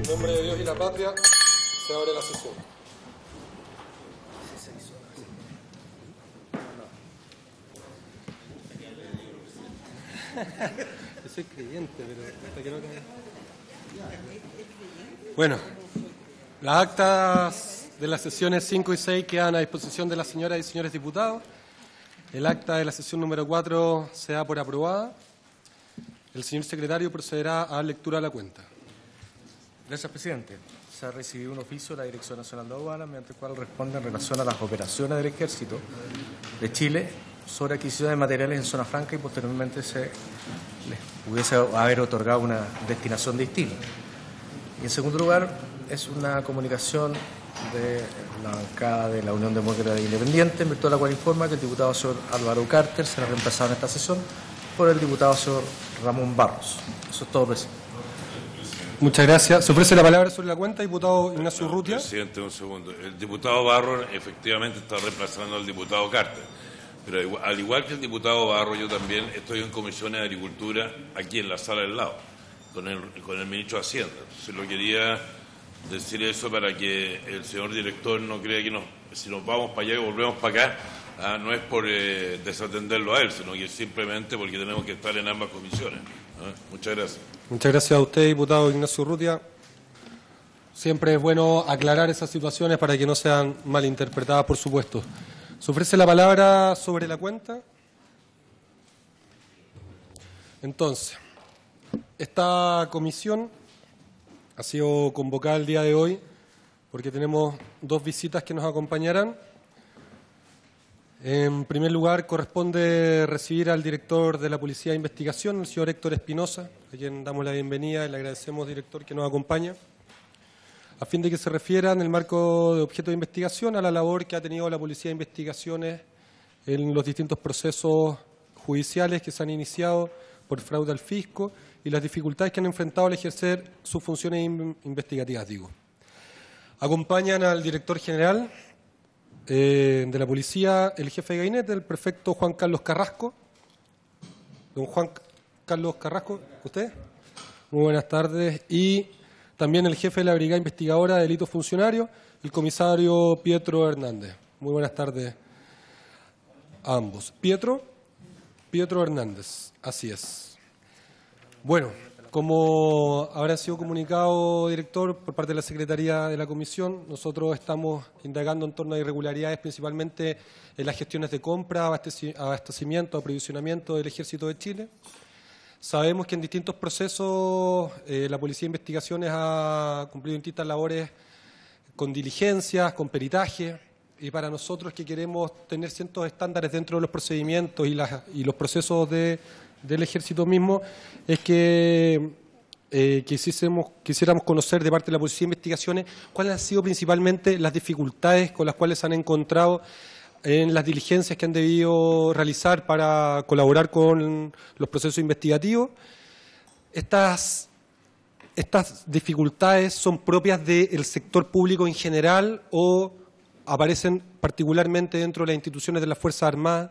nombre de Dios y la patria, se abre la sesión. Yo soy creyente, pero hasta que no caiga. Bueno, las actas de las sesiones 5 y 6 quedan a disposición de las señoras y señores diputados. El acta de la sesión número 4 se da por aprobada. El señor secretario procederá a dar lectura a la cuenta. Gracias, presidente. Se ha recibido un oficio de la Dirección Nacional de Aduanas, mediante el cual responde en relación a las operaciones del Ejército de Chile sobre adquisición de materiales en zona franca y posteriormente se les pudiese haber otorgado una destinación distinta. Y en segundo lugar, es una comunicación de la bancada de la Unión Demócrata Independiente, en virtud de la cual informa que el diputado señor Álvaro Carter será reemplazado en esta sesión por el diputado señor Ramón Barros. Eso es todo, presidente. Muchas gracias. Se ofrece la palabra sobre la cuenta, diputado Ignacio Urrutia. Presidente, un segundo. El diputado Barros efectivamente está reemplazando al diputado Carter. Pero al igual que el diputado Barros, yo también estoy en comisiones de agricultura aquí en la sala del lado, con el ministro de Hacienda. Se lo quería decir eso para que el señor director no crea que si nos vamos para allá y volvemos para acá, no es por desatenderlo a él, sino que simplemente porque tenemos que estar en ambas comisiones. Muchas gracias. Muchas gracias a usted, diputado Ignacio Urrutia. Siempre es bueno aclarar esas situaciones para que no sean malinterpretadas, por supuesto. ¿Se ofrece la palabra sobre la cuenta? Entonces, esta comisión ha sido convocada el día de hoy porque tenemos dos visitas que nos acompañarán. En primer lugar, corresponde recibir al director de la Policía de Investigación, el señor Héctor Espinosa, a quien damos la bienvenida y le agradecemos, director, que nos acompaña, a fin de que se refiera en el marco de objeto de investigación a la labor que ha tenido la Policía de Investigaciones en los distintos procesos judiciales que se han iniciado por fraude al fisco y las dificultades que han enfrentado al ejercer sus funciones investigativas, Acompañan al director general de la Policía, el jefe de gabinete, el prefecto Juan Carlos Carrasco. Don Juan Carlos Carrasco, ¿usted? Muy buenas tardes. Y también el jefe de la Brigada Investigadora de Delitos Funcionarios, el comisario Pietro Hernández. Muy buenas tardes a ambos. Pietro Hernández, así es. Bueno, como habrá sido comunicado, director, por parte de la Secretaría de la Comisión, nosotros estamos indagando en torno a irregularidades, principalmente en las gestiones de compra, abastecimiento, aprovisionamiento del Ejército de Chile. Sabemos que en distintos procesos la Policía de Investigaciones ha cumplido distintas labores con diligencias, con peritaje, y para nosotros que queremos tener ciertos estándares dentro de los procedimientos y los procesos del Ejército mismo, es que quisiéramos conocer de parte de la Policía de Investigaciones cuáles han sido principalmente las dificultades con las cuales se han encontrado en las diligencias que han debido realizar para colaborar con los procesos investigativos. Estas dificultades son propias del sector público en general o aparecen particularmente dentro de las instituciones de las Fuerzas Armadas.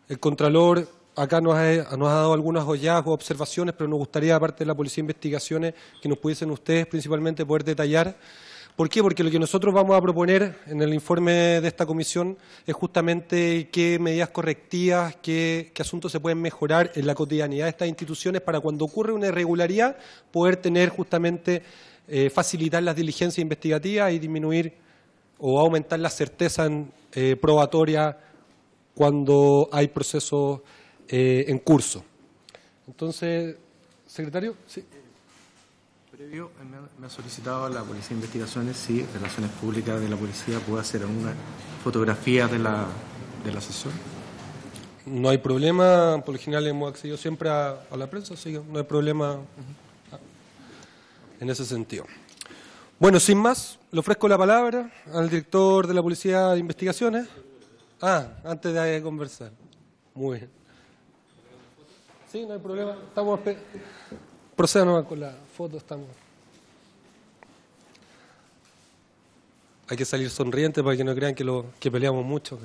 El Contralor acá nos ha dado algunos hallazgos, observaciones, pero nos gustaría, aparte de la Policía de Investigaciones, que nos pudiesen ustedes principalmente poder detallar. ¿Por qué? Porque lo que nosotros vamos a proponer en el informe de esta comisión es justamente qué medidas correctivas, qué asuntos se pueden mejorar en la cotidianidad de estas instituciones para cuando ocurre una irregularidad poder tener justamente, facilitar las diligencias investigativas y disminuir o aumentar la certeza probatoria cuando hay procesos en curso. Entonces, secretario, sí. Previo, me ha solicitado la Policía de Investigaciones si Relaciones Públicas de la Policía puede hacer una fotografía de la sesión. No hay problema, por lo general hemos accedido siempre a la prensa, así que no hay problema en ese sentido. Bueno, sin más, le ofrezco la palabra al director de la Policía de Investigaciones. Antes de conversar. Muy bien. Sí, no hay problema. Proceda nomás con la foto. Hay que salir sonriente para que no crean que peleamos mucho.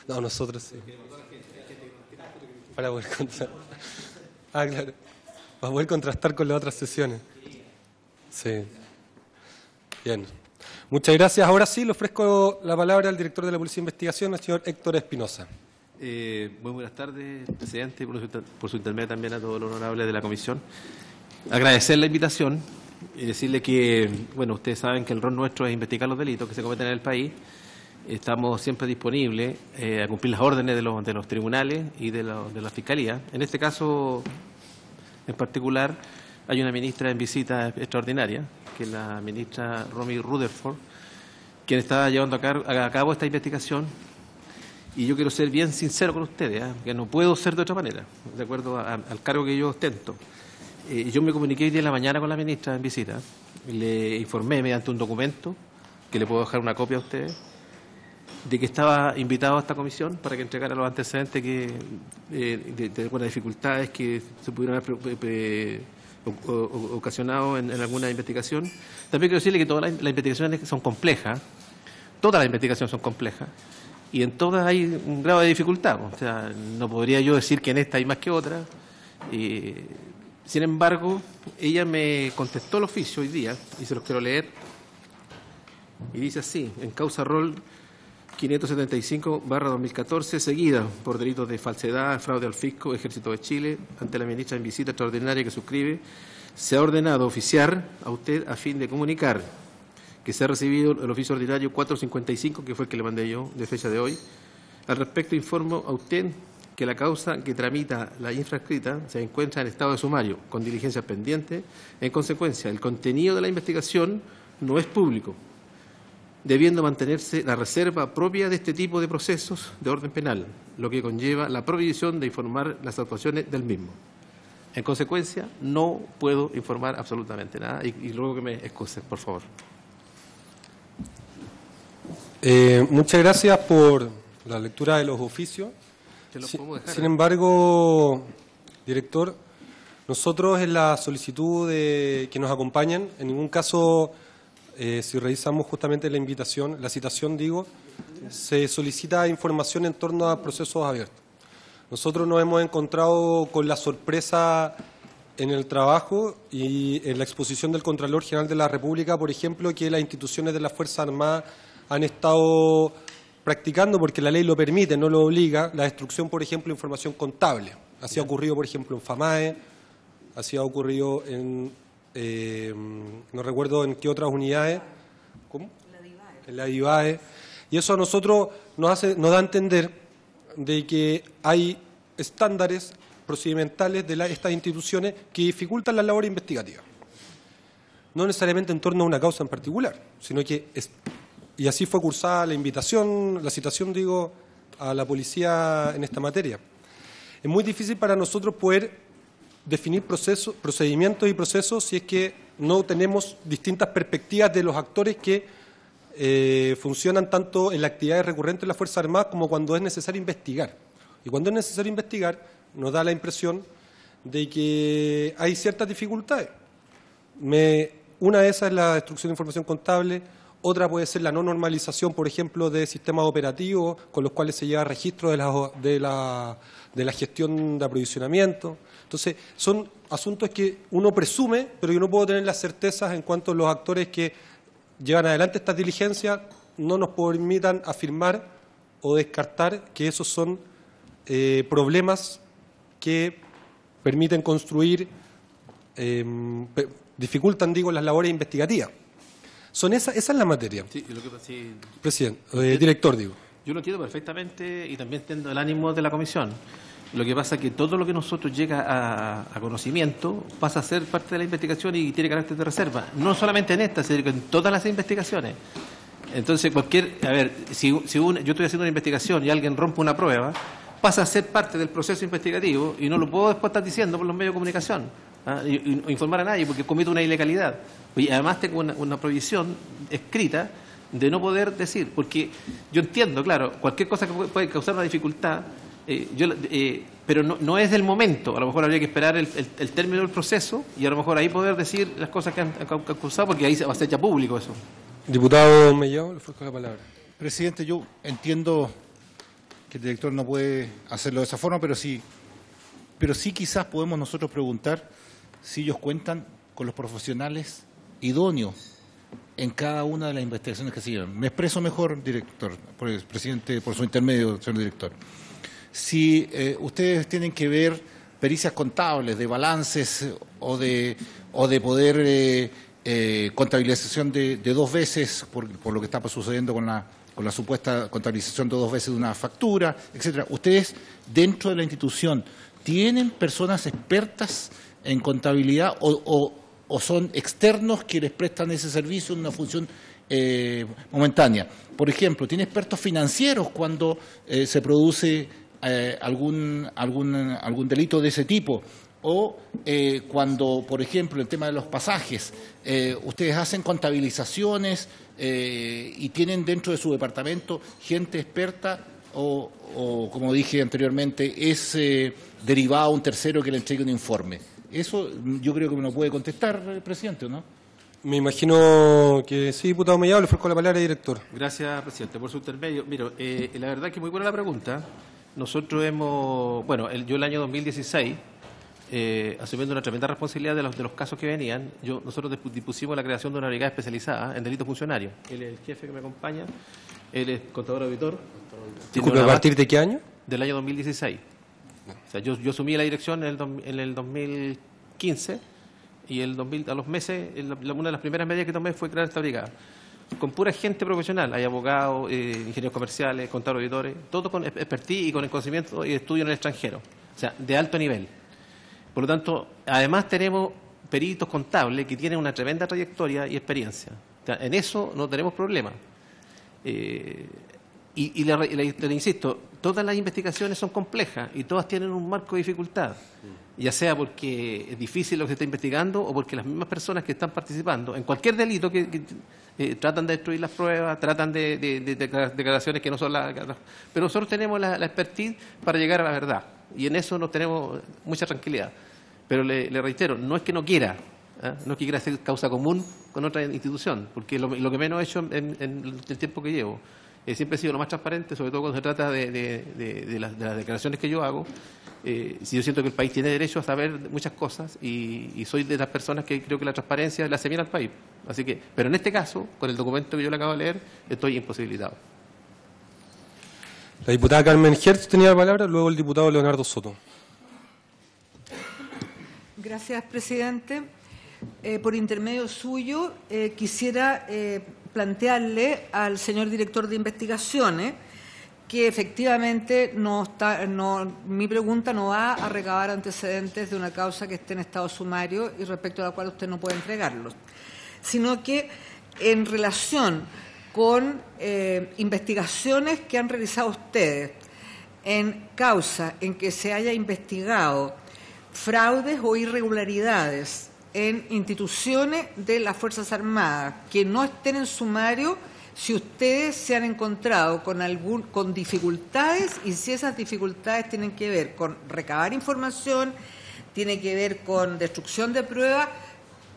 No, nosotros sí. Para poder contar. Claro. Para poder contrastar con las otras sesiones. Sí. Bien. Muchas gracias. Ahora sí, le ofrezco la palabra al director de la Policía de Investigación, el señor Héctor Espinosa. Muy buenas tardes, presidente, y por su intermedio también a todos los honorables de la comisión. Agradecer la invitación y decirle que, bueno, ustedes saben que el rol nuestro es investigar los delitos que se cometen en el país. Estamos siempre disponibles a cumplir las órdenes de los tribunales y de la Fiscalía. En este caso, en particular, hay una ministra en visita extraordinaria, que es la ministra Romy Rutherford, quien está llevando a cabo esta investigación. Y yo quiero ser bien sincero con ustedes, que no puedo ser de otra manera, de acuerdo al cargo que yo ostento. Yo me comuniqué hoy día en la mañana con la ministra en visita, le informé mediante un documento, que le puedo dejar una copia a ustedes, de que estaba invitado a esta comisión para que entregara los antecedentes de algunas dificultades que se pudieron haber ocasionado en alguna investigación. También quiero decirle que todas las investigaciones son complejas, todas las investigaciones son complejas, y en todas hay un grado de dificultad. O sea, no podría yo decir que en esta hay más que otra. Sin embargo, ella me contestó el oficio hoy día, y se los quiero leer, y dice así: en causa rol 575/2014, seguida por delitos de falsedad, fraude al fisco, Ejército de Chile, ante la ministra en visita extraordinaria que suscribe, se ha ordenado oficiar a usted a fin de comunicar que se ha recibido el oficio ordinario 455, que fue el que le mandé yo, de fecha de hoy. Al respecto, informo a usted que la causa que tramita la infrascrita se encuentra en estado de sumario, con diligencias pendientes. En consecuencia, el contenido de la investigación no es público, debiendo mantenerse la reserva propia de este tipo de procesos de orden penal, lo que conlleva la prohibición de informar las actuaciones del mismo. En consecuencia, no puedo informar absolutamente nada y luego que me excusen, por favor. Muchas gracias por la lectura de los oficios. Sin embargo, director, nosotros en la solicitud de que nos acompañen, en ningún caso, si revisamos justamente la invitación, la citación, digo, se solicita información en torno a procesos abiertos. Nosotros nos hemos encontrado con la sorpresa en el trabajo y en la exposición del Contralor General de la República, por ejemplo, que las instituciones de las Fuerzas Armadas han estado practicando, porque la ley lo permite, no lo obliga, la destrucción, por ejemplo, de información contable. Así ha ocurrido, por ejemplo, en FAMAE, así ha ocurrido en, no recuerdo en qué otras unidades. ¿Cómo? En la DIVAE. Y eso a nosotros nos da a entender de que hay estándares procedimentales de estas instituciones que dificultan la labor investigativa. No necesariamente en torno a una causa en particular, sino que y así fue cursada la invitación, la citación, digo, a la policía en esta materia. Es muy difícil para nosotros poder definir procedimientos y procesos si es que no tenemos distintas perspectivas de los actores que funcionan tanto en las actividades recurrentes de las Fuerzas Armadas como cuando es necesario investigar. Y cuando es necesario investigar, nos da la impresión de que hay ciertas dificultades. Una de esas es la destrucción de información contable. Otra puede ser la no normalización, por ejemplo, de sistemas operativos con los cuales se lleva registro de la gestión de aprovisionamiento. Entonces, son asuntos que uno presume, pero yo no puedo tener las certezas en cuanto a los actores que llevan adelante estas diligencias no nos permitan afirmar o descartar que esos son problemas que permiten construir, dificultan, digo, las labores investigativas. Esa es la materia. Sí, Presidente, director, digo. Yo lo entiendo perfectamente y también entiendo el ánimo de la comisión. Lo que pasa es que todo lo que nosotros llega a conocimiento pasa a ser parte de la investigación y tiene carácter de reserva. No solamente en esta, sino en todas las investigaciones. Entonces, yo estoy haciendo una investigación y alguien rompe una prueba, pasa a ser parte del proceso investigativo y no lo puedo después estar diciendo por los medios de comunicación, y informar a nadie porque comete una ilegalidad. Y además tengo una prohibición escrita de no poder decir, porque yo entiendo, claro, cualquier cosa que puede causar una dificultad, pero no es del momento. A lo mejor habría que esperar el término del proceso y a lo mejor ahí poder decir las cosas que han causado, porque ahí va a ser ya público eso. Diputado Mellado, le ofrezco la palabra. Presidente, yo entiendo que el director no puede hacerlo de esa forma, pero sí quizás podemos nosotros preguntar si ellos cuentan con los profesionales idóneos en cada una de las investigaciones que se llevan. Me expreso mejor, director, presidente, por su intermedio, señor director. Si ustedes tienen que ver pericias contables de balances o de poder contabilización de 2 veces por lo que está sucediendo con la supuesta contabilización de 2 veces de una factura, etcétera. Ustedes, dentro de la institución, ¿tienen personas expertas en contabilidad o son externos que les prestan ese servicio en una función momentánea? Por ejemplo, ¿tiene expertos financieros cuando se produce algún delito de ese tipo? O cuando, por ejemplo, el tema de los pasajes, ustedes hacen contabilizaciones y tienen dentro de su departamento gente experta o como dije anteriormente, es derivado a un tercero que le entregue un informe. Eso yo creo que me lo puede contestar, presidente, ¿o no? Me imagino que sí, diputado Mellado, le ofrezco la palabra, director. Gracias, presidente, por su intermedio. Mira, la verdad que muy buena la pregunta. Nosotros hemos, bueno, yo el año 2016, asumiendo una tremenda responsabilidad de los casos que venían, nosotros dispusimos la creación de una brigada especializada en delitos funcionarios. Él es el jefe que me acompaña, él es contador auditor. Disculpe, ¿a partir de qué año? Del año 2016. O sea, yo asumí la dirección en el 2015 y a los meses, una de las primeras medidas que tomé fue crear esta brigada. Con pura gente profesional, hay abogados, ingenieros comerciales, contadores auditores, todo con expertise y con el conocimiento y estudio en el extranjero, o sea, de alto nivel. Por lo tanto, además tenemos peritos contables que tienen una tremenda trayectoria y experiencia. O sea, en eso no tenemos problema. Le insisto, todas las investigaciones son complejas y todas tienen un marco de dificultad, ya sea porque es difícil lo que se está investigando o porque las mismas personas que están participando en cualquier delito que tratan de destruir las pruebas, tratan de declaraciones que no son pero nosotros tenemos la expertise para llegar a la verdad y en eso nos tenemos mucha tranquilidad. Pero le reitero, no es que no quiera, no es que quiera hacer causa común con otra institución, porque lo que menos he hecho en el tiempo que llevo. Siempre he sido lo más transparente, sobre todo cuando se trata de las declaraciones que yo hago. Si yo siento que el país tiene derecho a saber muchas cosas y soy de las personas que creo que la transparencia le hace bien al país. Así que, pero en este caso, con el documento que yo le acabo de leer, estoy imposibilitado. La diputada Carmen Hertz tenía la palabra, luego el diputado Leonardo Soto. Gracias, presidente. Por intermedio suyo, quisiera plantearle al señor director de investigaciones que efectivamente mi pregunta no va a recabar antecedentes de una causa que esté en estado sumario y respecto a la cual usted no puede entregarlos, sino que en relación con investigaciones que han realizado ustedes en causa en que se haya investigado fraudes o irregularidades en instituciones de las Fuerzas Armadas que no estén en sumario, si ustedes se han encontrado con dificultades y si esas dificultades tienen que ver con recabar información, tiene que ver con destrucción de pruebas,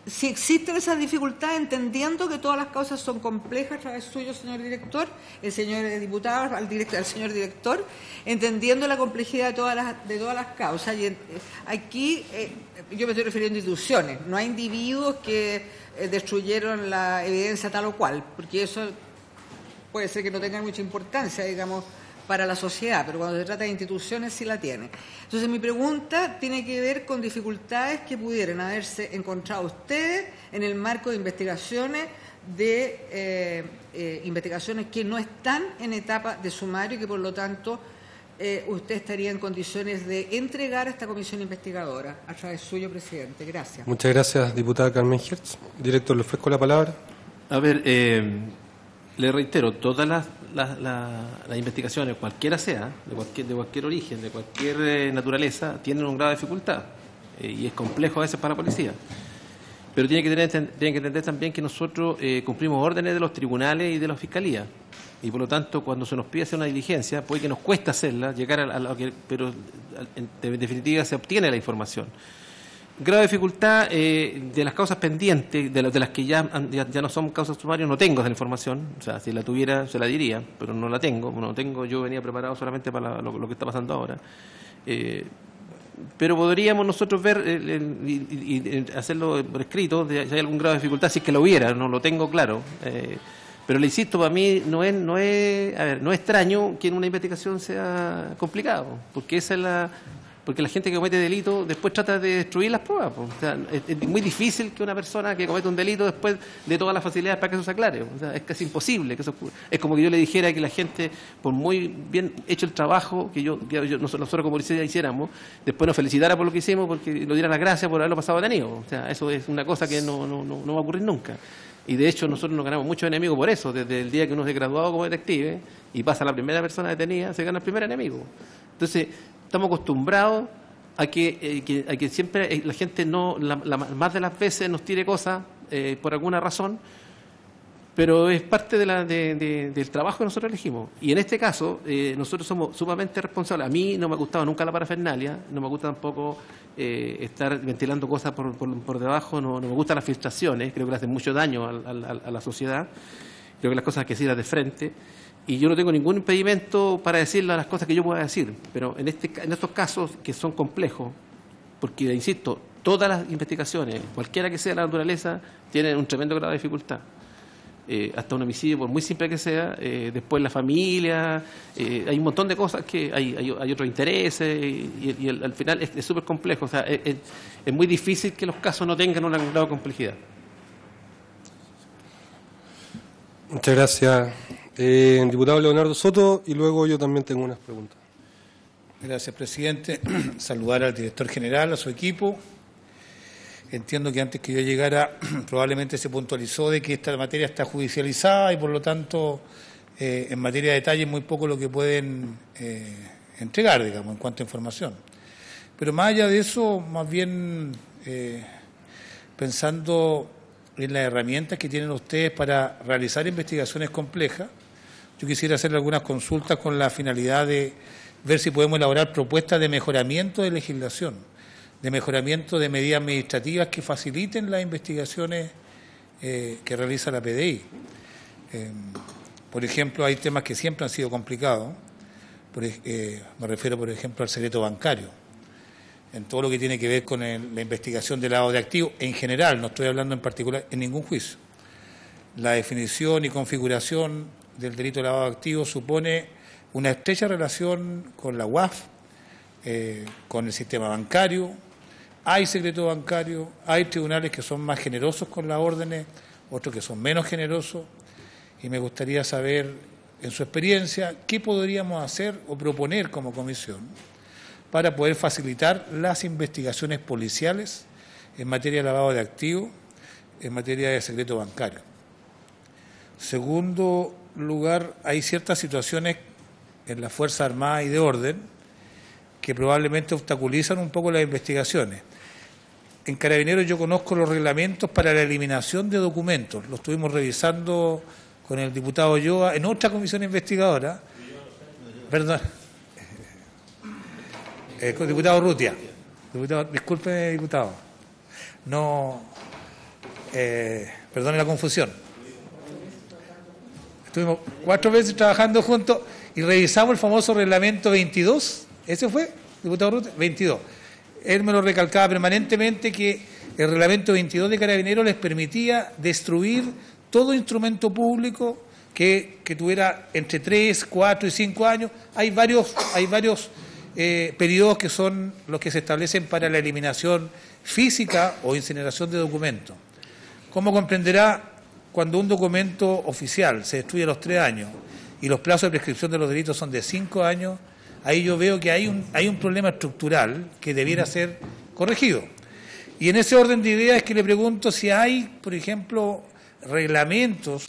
si existen esas dificultades, entendiendo que todas las causas son complejas a través suyo, señor director, el señor diputado, al señor director, entendiendo la complejidad de todas las causas. Y aquí yo me estoy refiriendo a instituciones, no a individuos que destruyeron la evidencia tal o cual, porque eso puede ser que no tenga mucha importancia, digamos, para la sociedad, pero cuando se trata de instituciones sí la tiene. Entonces mi pregunta tiene que ver con dificultades que pudieran haberse encontrado ustedes en el marco de investigaciones que no están en etapa de sumario y que por lo tanto usted estaría en condiciones de entregar a esta comisión investigadora a través suyo, presidente. Gracias. Muchas gracias, diputada Carmen Hertz. Director, le ofrezco la palabra. A ver, le reitero, todas las investigaciones, cualquiera sea, de cualquier origen, de cualquier naturaleza, tienen un grado de dificultad y es complejo a veces para la policía. Pero tienen que entender también que nosotros cumplimos órdenes de los tribunales y de la fiscalía. Y por lo tanto, cuando se nos pide hacer una diligencia, puede que nos cueste hacerla, llegar a lo que, pero en definitiva se obtiene la información. Grado de dificultad de las causas pendientes, de las que ya no son causas sumarias, no tengo esa información. O sea, si la tuviera, se la diría, pero no la tengo. Yo venía preparado solamente para lo que está pasando ahora. pero podríamos nosotros ver y hacerlo por escrito, si hay algún grado de dificultad, si es que lo hubiera, no lo tengo claro. Pero le insisto, para mí no es extraño que en una investigación sea complicado, porque porque la gente que comete delito después trata de destruir las pruebas. O sea, es muy difícil que una persona que comete un delito después dé todas las facilidades para que eso se aclare. O sea, es casi imposible que eso ocurra. Es como que yo le dijera que la gente, por muy bien hecho el trabajo que nosotros como policía hiciéramos, después nos felicitara por lo que hicimos, porque nos diera las gracias por haberlo pasado detenido. O sea, eso es una cosa que no va a ocurrir nunca. Y de hecho nosotros nos ganamos muchos enemigos por eso. Desde el día que uno se graduado como detective y pasa la primera persona detenida, se gana el primer enemigo. Entonces, estamos acostumbrados a que siempre la gente más de las veces nos tire cosas por alguna razón, pero es parte del trabajo que nosotros elegimos. Y en este caso, nosotros somos sumamente responsables. A mí no me ha gustado nunca la parafernalia, no me gusta tampoco estar ventilando cosas por debajo, no me gustan las filtraciones, creo que le hacen mucho daño a la sociedad, creo que las cosas hay que decirlas de frente. Y yo no tengo ningún impedimento para decir las cosas que yo pueda decir, pero en estos casos que son complejos, porque, insisto, todas las investigaciones, cualquiera que sea la naturaleza, tienen un tremendo grado de dificultad. Hasta un homicidio, por muy simple que sea, después la familia, hay un montón de cosas que hay otros intereses y al final es súper complejo. O sea, es muy difícil que los casos no tengan un grado de complejidad. Muchas gracias. Diputado Leonardo Soto, y luego yo también tengo unas preguntas. Gracias, presidente. Saludar al director general, a su equipo. Entiendo que antes que yo llegara probablemente se puntualizó de que esta materia está judicializada y por lo tanto en materia de detalle es muy poco lo que pueden entregar, digamos, en cuanto a información. Pero más allá de eso, más bien pensando en las herramientas que tienen ustedes para realizar investigaciones complejas, yo quisiera hacerle algunas consultas con la finalidad de ver si podemos elaborar propuestas de mejoramiento de legislación, de mejoramiento de medidas administrativas que faciliten las investigaciones que realiza la PDI. Por ejemplo, hay temas que siempre han sido complicados. Me refiero, por ejemplo, al secreto bancario. En todo lo que tiene que ver con la investigación del lavado de activos, en general, no estoy hablando en particular en ningún juicio. La definición y configuración del delito de lavado de activos supone una estrecha relación con la UAF, con el sistema bancario. Hay secreto bancario, hay tribunales que son más generosos con las órdenes, otros que son menos generosos, y me gustaría saber, en su experiencia, qué podríamos hacer o proponer como comisión para poder facilitar las investigaciones policiales en materia de lavado de activos, en materia de secreto bancario. Segundo lugar, hay ciertas situaciones en las Fuerzas Armadas y de Orden que probablemente obstaculizan un poco las investigaciones. En Carabineros yo conozco los reglamentos para la eliminación de documentos. Lo estuvimos revisando con el diputado Ulloa en otra comisión investigadora. Perdón. Con el diputado Urrutia. Disculpe, diputado. No, perdone la confusión. Estuvimos 4 veces trabajando juntos y revisamos el famoso reglamento 22. ¿Ese fue, diputado Urrutia? 22. Él me lo recalcaba permanentemente que el reglamento 22 de Carabineros les permitía destruir todo instrumento público que tuviera entre 3, 4 y 5 años. Hay varios periodos que son los que se establecen para la eliminación física o incineración de documentos. Como comprenderá, cuando un documento oficial se destruye a los 3 años y los plazos de prescripción de los delitos son de 5 años, ahí yo veo que hay un problema estructural que debiera ser corregido. Y en ese orden de ideas es que le pregunto si hay, por ejemplo, reglamentos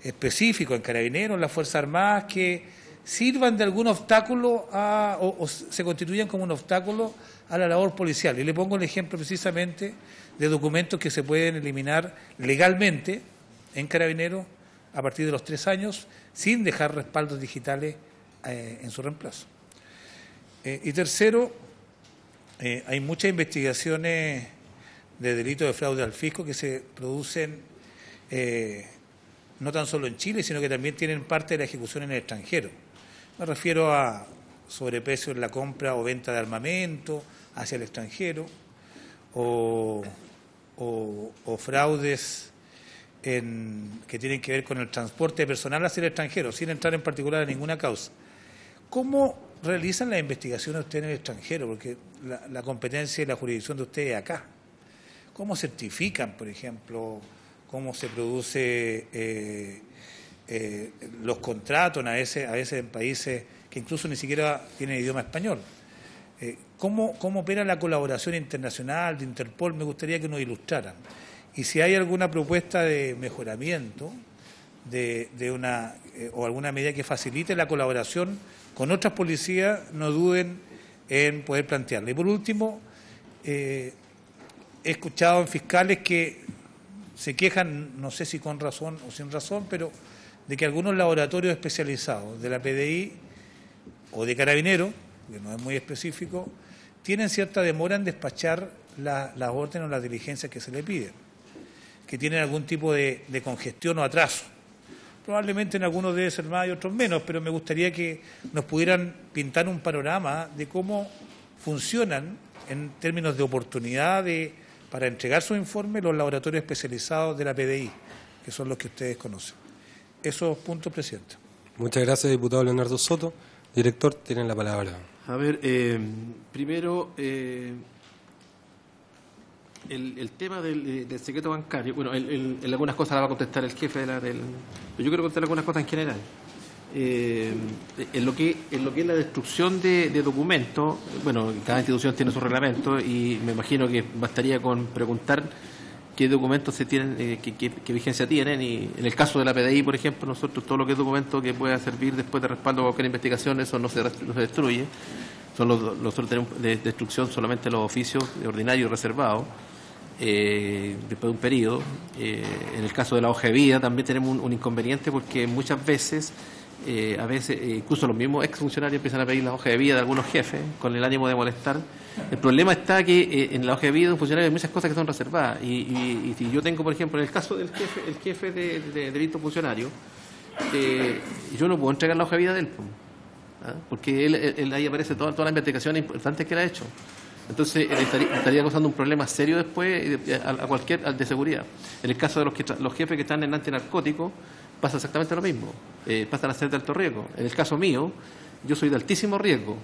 específicos en Carabineros, en las Fuerzas Armadas, que sirvan de algún obstáculo o se constituyan como un obstáculo a la labor policial. Y le pongo el ejemplo precisamente de documentos que se pueden eliminar legalmente en Carabineros a partir de los 3 años sin dejar respaldos digitales en su reemplazo. Y tercero, hay muchas investigaciones de delitos de fraude al fisco que se producen no tan solo en Chile, sino que también tienen parte de la ejecución en el extranjero. Me refiero a sobreprecio en la compra o venta de armamento hacia el extranjero, o fraudes que tienen que ver con el transporte de personal hacia el extranjero, sin entrar en particular a ninguna causa. ¿Cómo realizan las investigaciones ustedes en el extranjero? Porque la competencia y la jurisdicción de ustedes acá. ¿Cómo certifican, por ejemplo, cómo se produce los contratos a veces en países que incluso ni siquiera tienen idioma español? ¿Cómo opera la colaboración internacional de Interpol? Me gustaría que nos ilustraran. Y si hay alguna propuesta de mejoramiento o alguna medida que facilite la colaboración con otras policías, no duden en poder plantearla. Y por último, he escuchado en fiscales que se quejan, no sé si con razón o sin razón, pero de que algunos laboratorios especializados de la PDI o de Carabineros, que no es muy específico, tienen cierta demora en despachar las órdenes o las diligencias que se le piden, que tienen algún tipo de congestión o atraso. Probablemente en algunos debe ser más y otros menos, pero me gustaría que nos pudieran pintar un panorama de cómo funcionan en términos de oportunidad para entregar sus informes los laboratorios especializados de la PDI, que son los que ustedes conocen. Esos puntos, presidente. Muchas gracias, diputado Leonardo Soto. Director, tienen la palabra. A ver, primero, el tema del secreto bancario, bueno, en algunas cosas la va a contestar el jefe pero yo quiero contestar algunas cosas en general. En lo que es la destrucción de documentos, bueno, cada institución tiene su reglamento y me imagino que bastaría con preguntar qué documentos se tienen, qué vigencia tienen, y en el caso de la PDI, por ejemplo, nosotros todo lo que es documento que pueda servir después de respaldo a cualquier investigación, eso no se destruye. Nosotros tenemos de destrucción solamente los oficios ordinarios reservados después de un periodo. En el caso de la hoja de vida también tenemos un inconveniente, porque muchas veces incluso los mismos exfuncionarios empiezan a pedir la hoja de vida de algunos jefes con el ánimo de molestar. El problema está que en la hoja de vida de un funcionario hay muchas cosas que son reservadas, y si yo tengo, por ejemplo, en el caso del jefe de delito funcionario, yo no puedo entregar la hoja de vida de él, porque él ahí aparece toda la investigación importante que él ha hecho. Entonces estaría causando un problema serio después al de seguridad. En el caso de los jefes que están en antinarcótico, pasa exactamente lo mismo, pasan a ser de alto riesgo. En el caso mío, yo soy de altísimo riesgo,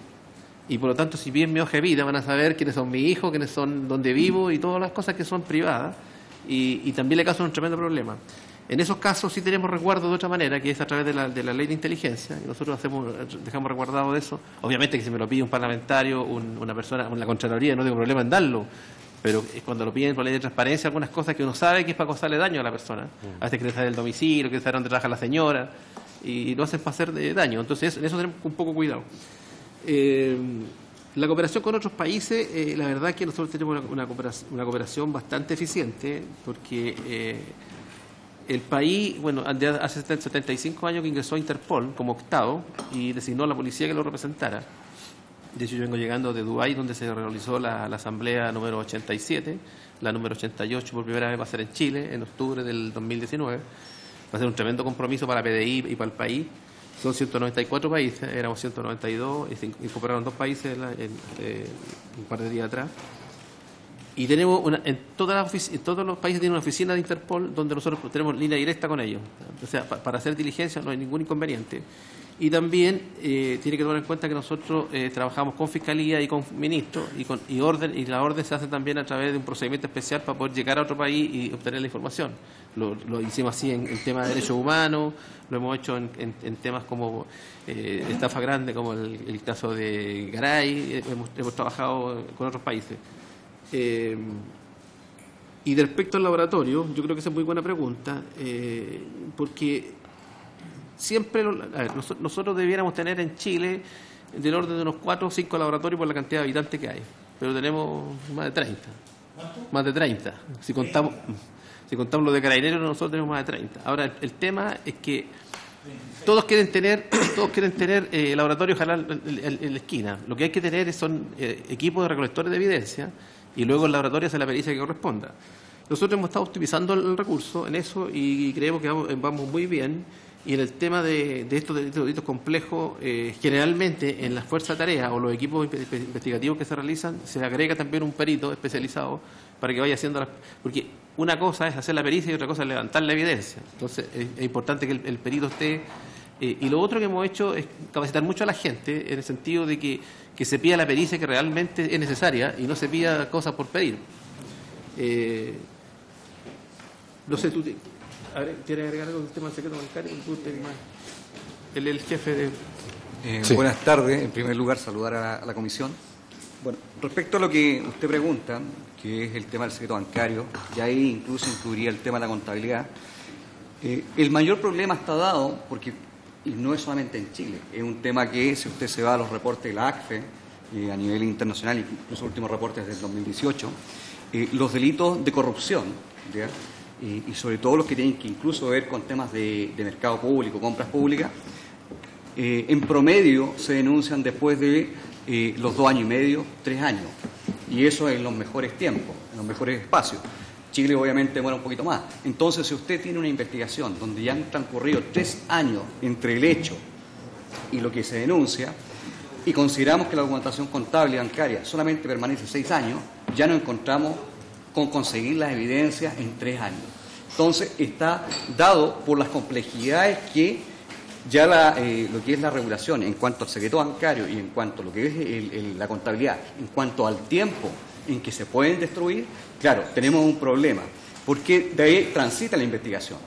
y por lo tanto, si bien mi hoja de vida, van a saber quiénes son mis hijos, quiénes son, dónde vivo y todas las cosas que son privadas, y también le causan un tremendo problema. En esos casos sí tenemos resguardo de otra manera, que es a través de la ley de inteligencia, y nosotros dejamos resguardado de eso. Obviamente que si me lo pide un parlamentario, una persona, la Contraloría, no tengo problema en darlo, pero es cuando lo piden por ley de transparencia, algunas cosas que uno sabe que es para causarle daño a la persona. A veces quieren saber el domicilio, quieren saber dónde trabaja la señora, y lo hacen para hacer daño. Entonces, en eso tenemos un poco cuidado. La cooperación con otros países, la verdad es que nosotros tenemos una cooperación bastante eficiente, porque el país, bueno, hace 75 años que ingresó a Interpol como octavo y designó a la policía que lo representara. De hecho, yo vengo llegando de Dubái, donde se realizó la asamblea número 87, la número 88 por primera vez va a ser en Chile, en octubre del 2019. Va a ser un tremendo compromiso para la PDI y para el país. Son 194 países, éramos 192, y se incorporaron 2 países un par de días atrás. Y tenemos en todos los países tienen una oficina de Interpol donde nosotros tenemos línea directa con ellos. O sea, para hacer diligencia no hay ningún inconveniente. Y también tiene que tomar en cuenta que nosotros trabajamos con Fiscalía y con Ministros, y la orden se hace también a través de un procedimiento especial para poder llegar a otro país y obtener la información. Lo hicimos así en temas de derechos humanos, lo hemos hecho en temas como estafa grande, como el caso de Garay, hemos trabajado con otros países. Y respecto al laboratorio, yo creo que esa es muy buena pregunta, porque siempre nosotros debiéramos tener en Chile del orden de unos 4 o 5 laboratorios por la cantidad de habitantes que hay, pero tenemos más de 30. Más de 30. Si contamos lo de Carabineros, nosotros tenemos más de 30. Ahora, el tema es que todos quieren tener laboratorios en la esquina. Lo que hay que tener son equipos de recolectores de evidencia, y luego el laboratorio hace la pericia que corresponda. Nosotros hemos estado optimizando el recurso en eso y creemos que vamos muy bien. Y en el tema de estos delitos complejos, generalmente en las fuerzas de tarea o los equipos investigativos que se realizan, se agrega también un perito especializado para que vaya haciendo porque una cosa es hacer la pericia y otra cosa es levantar la evidencia. Entonces, es importante que el perito esté. Y lo otro que hemos hecho es capacitar mucho a la gente en el sentido de que se pida la pericia que realmente es necesaria y no se pida cosas por pedir. No sé, ¿tú quieres agregar algo del tema del secreto bancario? El jefe de... Sí. Buenas tardes. En primer lugar, saludar a la comisión. Bueno, respecto a lo que usted pregunta, que es el tema del secreto bancario, y ahí incluso incluiría el tema de la contabilidad, el mayor problema está dado porque, y no es solamente en Chile, es un tema que, si usted se va a los reportes de la ACFE, a nivel internacional, incluso los últimos reportes del 2018, los delitos de corrupción, ¿ya? Y sobre todo los que tienen que incluso ver con temas de mercado público, compras públicas, en promedio se denuncian después de los 2 años y medio, 3 años, y eso en los mejores tiempos, en los mejores espacios. Chile obviamente demora un poquito más. Entonces, si usted tiene una investigación donde ya han transcurrido 3 años entre el hecho y lo que se denuncia, y consideramos que la documentación contable y bancaria solamente permanece 6 años, ya nos encontramos con conseguir las evidencias en 3 años. Entonces, está dado por las complejidades que ya lo que es la regulación en cuanto al secreto bancario y en cuanto a lo que es la contabilidad, en cuanto al tiempo en que se pueden destruir, claro, tenemos un problema, porque de ahí transita la investigación.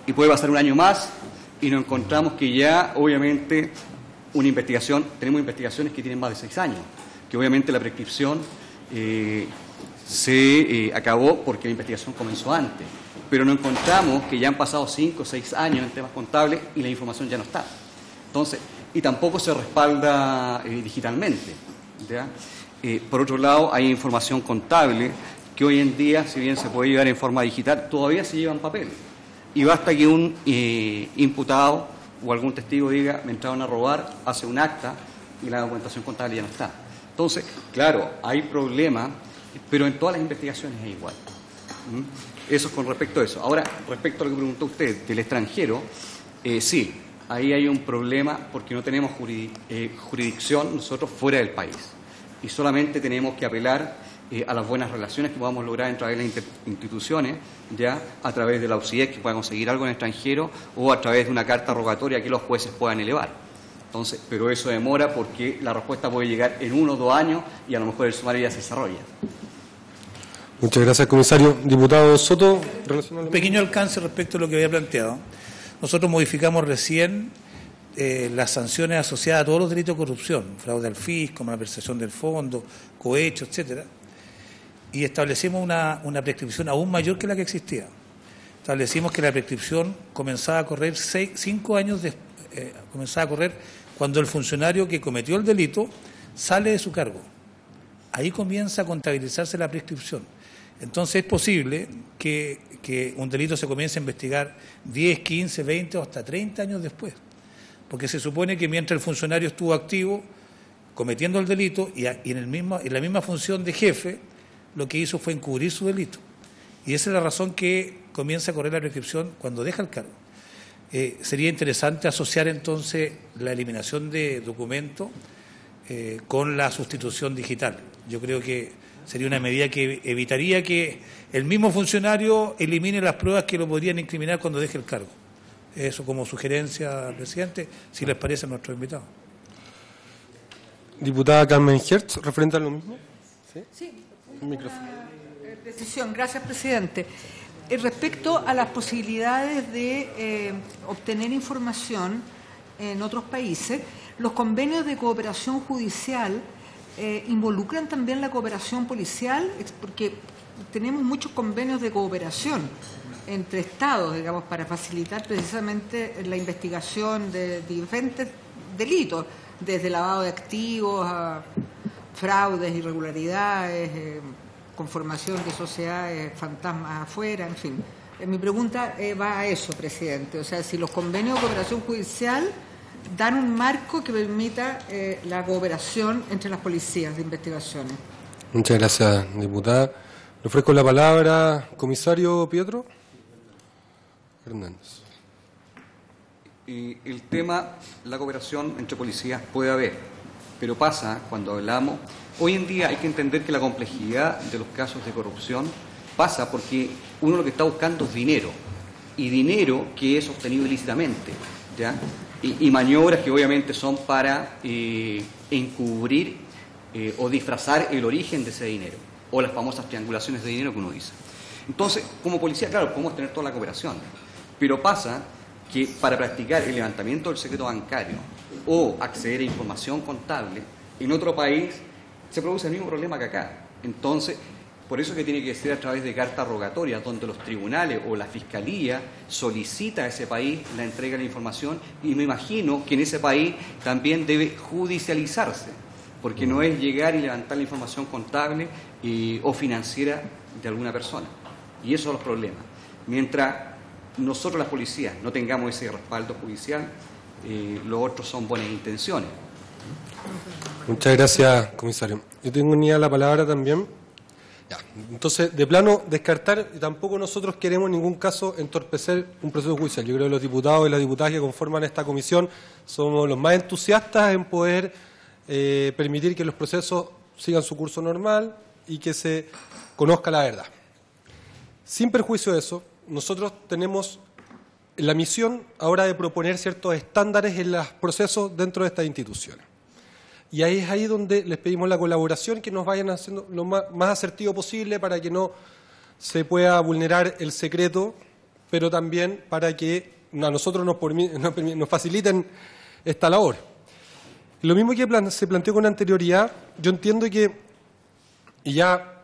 Y puede pasar un año más y nos encontramos que ya, obviamente, tenemos investigaciones que tienen más de 6 años, que obviamente la prescripción se acabó porque la investigación comenzó antes, pero nos encontramos que ya han pasado 5 o 6 años en temas contables y la información ya no está. Entonces, y tampoco se respalda digitalmente, ¿ya? Por otro lado, hay información contable que hoy en día, si bien se puede llevar en forma digital, todavía se lleva en papel. Y basta que un imputado o algún testigo diga, me entraron a robar, hace un acta y la documentación contable ya no está. Entonces, claro, hay problemas, pero en todas las investigaciones es igual. Eso es con respecto a eso. Ahora, respecto a lo que preguntó usted del extranjero, sí, ahí hay un problema porque no tenemos jurisdicción nosotros fuera del país. Y solamente tenemos que apelar a las buenas relaciones que podamos lograr a través de las instituciones, ya a través de la UCIES que pueda conseguir algo en el extranjero o a través de una carta rogatoria que los jueces puedan elevar. Entonces, pero eso demora porque la respuesta puede llegar en 1 o 2 años y a lo mejor el sumario ya se desarrolla. Muchas gracias, comisario. Diputado Soto. Un pequeño alcance respecto a lo que había planteado. Nosotros modificamos recién las sanciones asociadas a todos los delitos de corrupción, fraude al fisco, malversación del fondo, cohecho, etcétera, y establecimos una prescripción aún mayor que la que existía. Establecimos que la prescripción comenzaba a correr 5 años comenzaba a correr cuando el funcionario que cometió el delito sale de su cargo. Ahí comienza a contabilizarse la prescripción. Entonces es posible que un delito se comience a investigar 10, 15, 20 o hasta 30 años después. Porque se supone que mientras el funcionario estuvo activo, cometiendo el delito, y en la misma función de jefe, lo que hizo fue encubrir su delito. Y esa es la razón que comienza a correr la prescripción cuando deja el cargo. Sería interesante asociar entonces la eliminación de documentos con la sustitución digital. Yo creo que sería una medida que evitaría que el mismo funcionario elimine las pruebas que lo podrían incriminar cuando deje el cargo. Eso como sugerencia, presidente, si les parece a nuestros invitados. Diputada Carmen Hertz, ¿referente a lo mismo? Sí, una precisión. Gracias, presidente. Respecto a las posibilidades de obtener información en otros países, los convenios de cooperación judicial involucran también la cooperación policial, porque tenemos muchos convenios de cooperación entre estados, digamos, para facilitar precisamente la investigación de diferentes delitos, desde lavado de activos a fraudes, irregularidades, conformación de sociedades fantasmas afuera, en fin. Mi pregunta va a eso, presidente. O sea, si los convenios de cooperación judicial dan un marco que permita la cooperación entre las policías de investigaciones. Muchas gracias, diputada. Le ofrezco la palabra, comisario Pietro Hernández. el tema, la cooperación entre policías puede haber, pero pasa cuando hablamos, hoy en día hay que entender que la complejidad de los casos de corrupción pasa porque uno lo que está buscando es dinero, y dinero que es obtenido ilícitamente, ¿ya? Y maniobras que obviamente son para encubrir o disfrazar el origen de ese dinero, o las famosas triangulaciones de dinero que uno dice. Entonces, como policía, claro, podemos tener toda la cooperación, pero pasa que para practicar el levantamiento del secreto bancario o acceder a información contable, en otro país se produce el mismo problema que acá. Entonces, por eso que tiene que ser a través de cartas rogatorias, donde los tribunales o la fiscalía solicita a ese país la entrega de la información, y me imagino que en ese país también debe judicializarse, porque no es llegar y levantar la información contable o financiera de alguna persona. Y esos son los problemas. Mientras nosotros, las policías, no tengamos ese respaldo judicial, los otros son buenas intenciones. Muchas gracias, comisario. Yo tenía la palabra también. Ya. Entonces, de plano, descartar, y tampoco nosotros queremos en ningún caso entorpecer un proceso judicial. Yo creo que los diputados y las diputadas que conforman esta comisión somos los más entusiastas en poder permitir que los procesos sigan su curso normal y que se conozca la verdad. Sin perjuicio de eso, nosotros tenemos la misión ahora de proponer ciertos estándares en los procesos dentro de estas instituciones. Y ahí es ahí donde les pedimos la colaboración, que nos vayan haciendo lo más asertivo posible para que no se pueda vulnerar el secreto, pero también para que a nosotros nos faciliten esta labor. Lo mismo que se planteó con anterioridad, yo entiendo que, y ya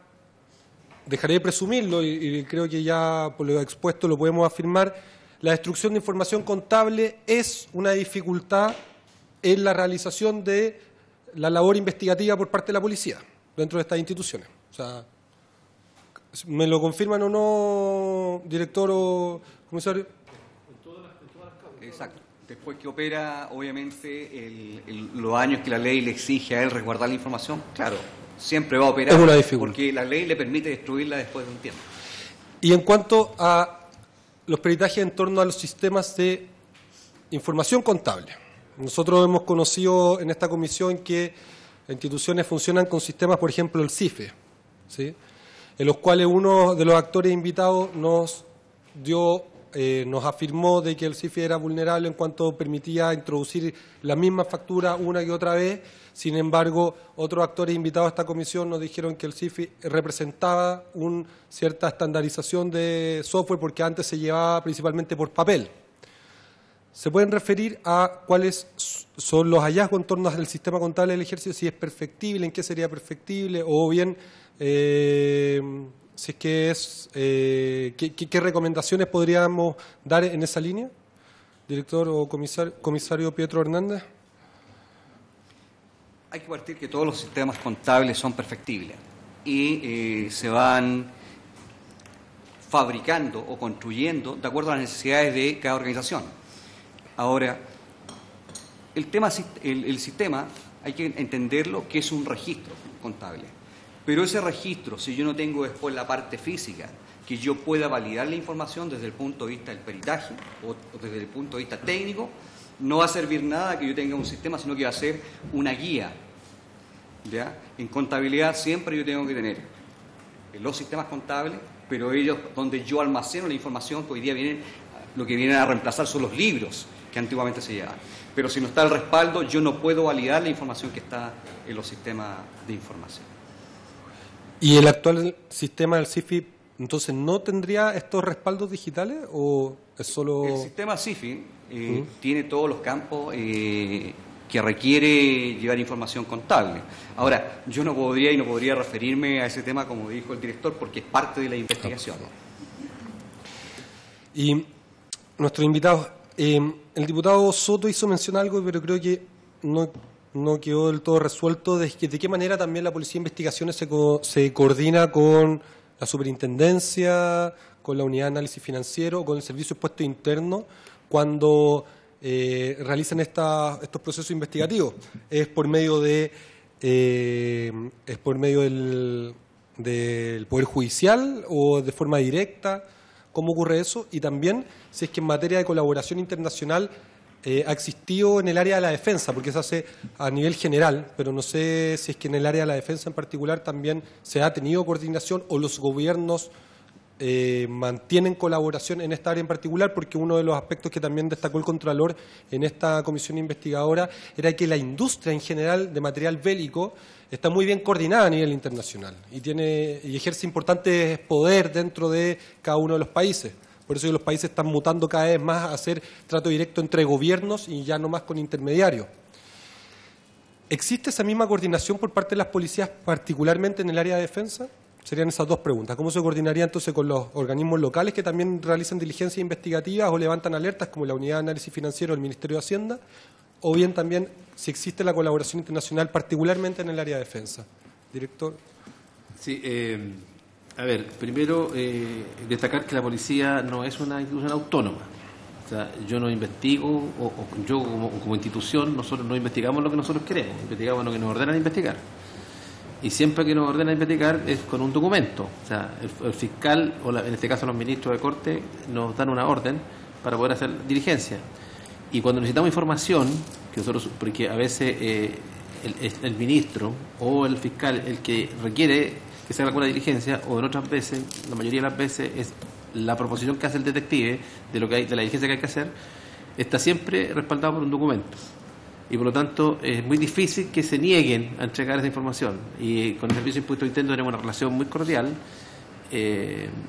dejaré de presumirlo, y creo que ya por lo expuesto lo podemos afirmar, la destrucción de información contable es una dificultad en la realización de la labor investigativa por parte de la policía dentro de estas instituciones. O sea, ¿me lo confirman o no, director o comisario? Exacto. Después que opera, obviamente, los años que la ley le exige a él resguardar la información, claro, siempre va a operar, es una dificultad, porque la ley le permite destruirla después de un tiempo. Y en cuanto a los peritajes en torno a los sistemas de información contable, nosotros hemos conocido en esta comisión que las instituciones funcionan con sistemas, por ejemplo, el CIFE, ¿sí?, en los cuales uno de los actores invitados nos afirmó de que el CIFE era vulnerable en cuanto permitía introducir la misma factura una y otra vez. Sin embargo, otros actores invitados a esta comisión nos dijeron que el CIFE representaba cierta estandarización de software, porque antes se llevaba principalmente por papel. ¿Se pueden referir a cuáles son los hallazgos en torno al sistema contable del Ejército, si es perfectible, en qué sería perfectible, o bien si es que es qué recomendaciones podríamos dar en esa línea? Director o comisario Pietro Hernández. Hay que partir que todos los sistemas contables son perfectibles y se van fabricando o construyendo de acuerdo a las necesidades de cada organización. Ahora, el sistema hay que entenderlo que es un registro contable, pero ese registro, si yo no tengo después la parte física, que yo pueda validar la información desde el punto de vista del peritaje o desde el punto de vista técnico, no va a servir nada que yo tenga un sistema, sino que va a ser una guía, ¿ya? En contabilidad siempre yo tengo que tener los sistemas contables, pero ellos donde yo almaceno la información, que hoy día lo que vienen a reemplazar son los libros que antiguamente se llevaban. Pero si no está el respaldo, yo no puedo validar la información que está en los sistemas de información. ¿Y el actual sistema del CIFI, entonces, no tendría estos respaldos digitales o es solo...? El sistema CIFI tiene todos los campos que requiere llevar información contable. Ahora, yo no podría referirme a ese tema, como dijo el director, porque es parte de la investigación. Y nuestros invitados, el diputado Soto hizo mención a algo, pero creo que no quedó del todo resuelto, de qué manera también la Policía de Investigaciones se coordina con la Superintendencia, con la Unidad de Análisis Financiero, con el Servicio de Impuestos Internos, cuando realizan estos procesos investigativos. ¿Es por medio del Poder Judicial o de forma directa? ¿Cómo ocurre eso? Y también, si es que en materia de colaboración internacional ha existido en el área de la defensa, porque se hace a nivel general, pero no sé si es que en el área de la defensa en particular también se ha tenido coordinación o los gobiernos mantienen colaboración en esta área en particular, porque uno de los aspectos que también destacó el Contralor en esta comisión investigadora era que la industria en general de material bélico está muy bien coordinada a nivel internacional y ejerce importante poder dentro de cada uno de los países. Por eso que los países están mutando cada vez más a hacer trato directo entre gobiernos y ya no más con intermediarios. ¿Existe esa misma coordinación por parte de las policías, particularmente en el área de defensa? Serían esas dos preguntas. ¿Cómo se coordinaría entonces con los organismos locales que también realizan diligencias investigativas o levantan alertas, como la Unidad de Análisis Financiero del Ministerio de Hacienda? O bien también si existe la colaboración internacional, particularmente en el área de defensa. Director. Sí, a ver, primero destacar que la policía no es una institución autónoma. O sea, yo no investigo, o yo como institución, nosotros no investigamos lo que nosotros queremos, investigamos lo que nos ordenan investigar. Y siempre que nos ordena investigar es con un documento. O sea, el fiscal, o en este caso los ministros de Corte, nos dan una orden para poder hacer diligencia. Y cuando necesitamos información, que nosotros, porque a veces el ministro o el fiscal el que requiere que se haga alguna diligencia, o en otras veces, la mayoría de las veces, es la proposición que hace el detective de lo que hay, de la diligencia que hay que hacer, está siempre respaldado por un documento. Y por lo tanto es muy difícil que se nieguen a entregar esa información. Y con el Servicio de Impuesto Interno tenemos una relación muy cordial.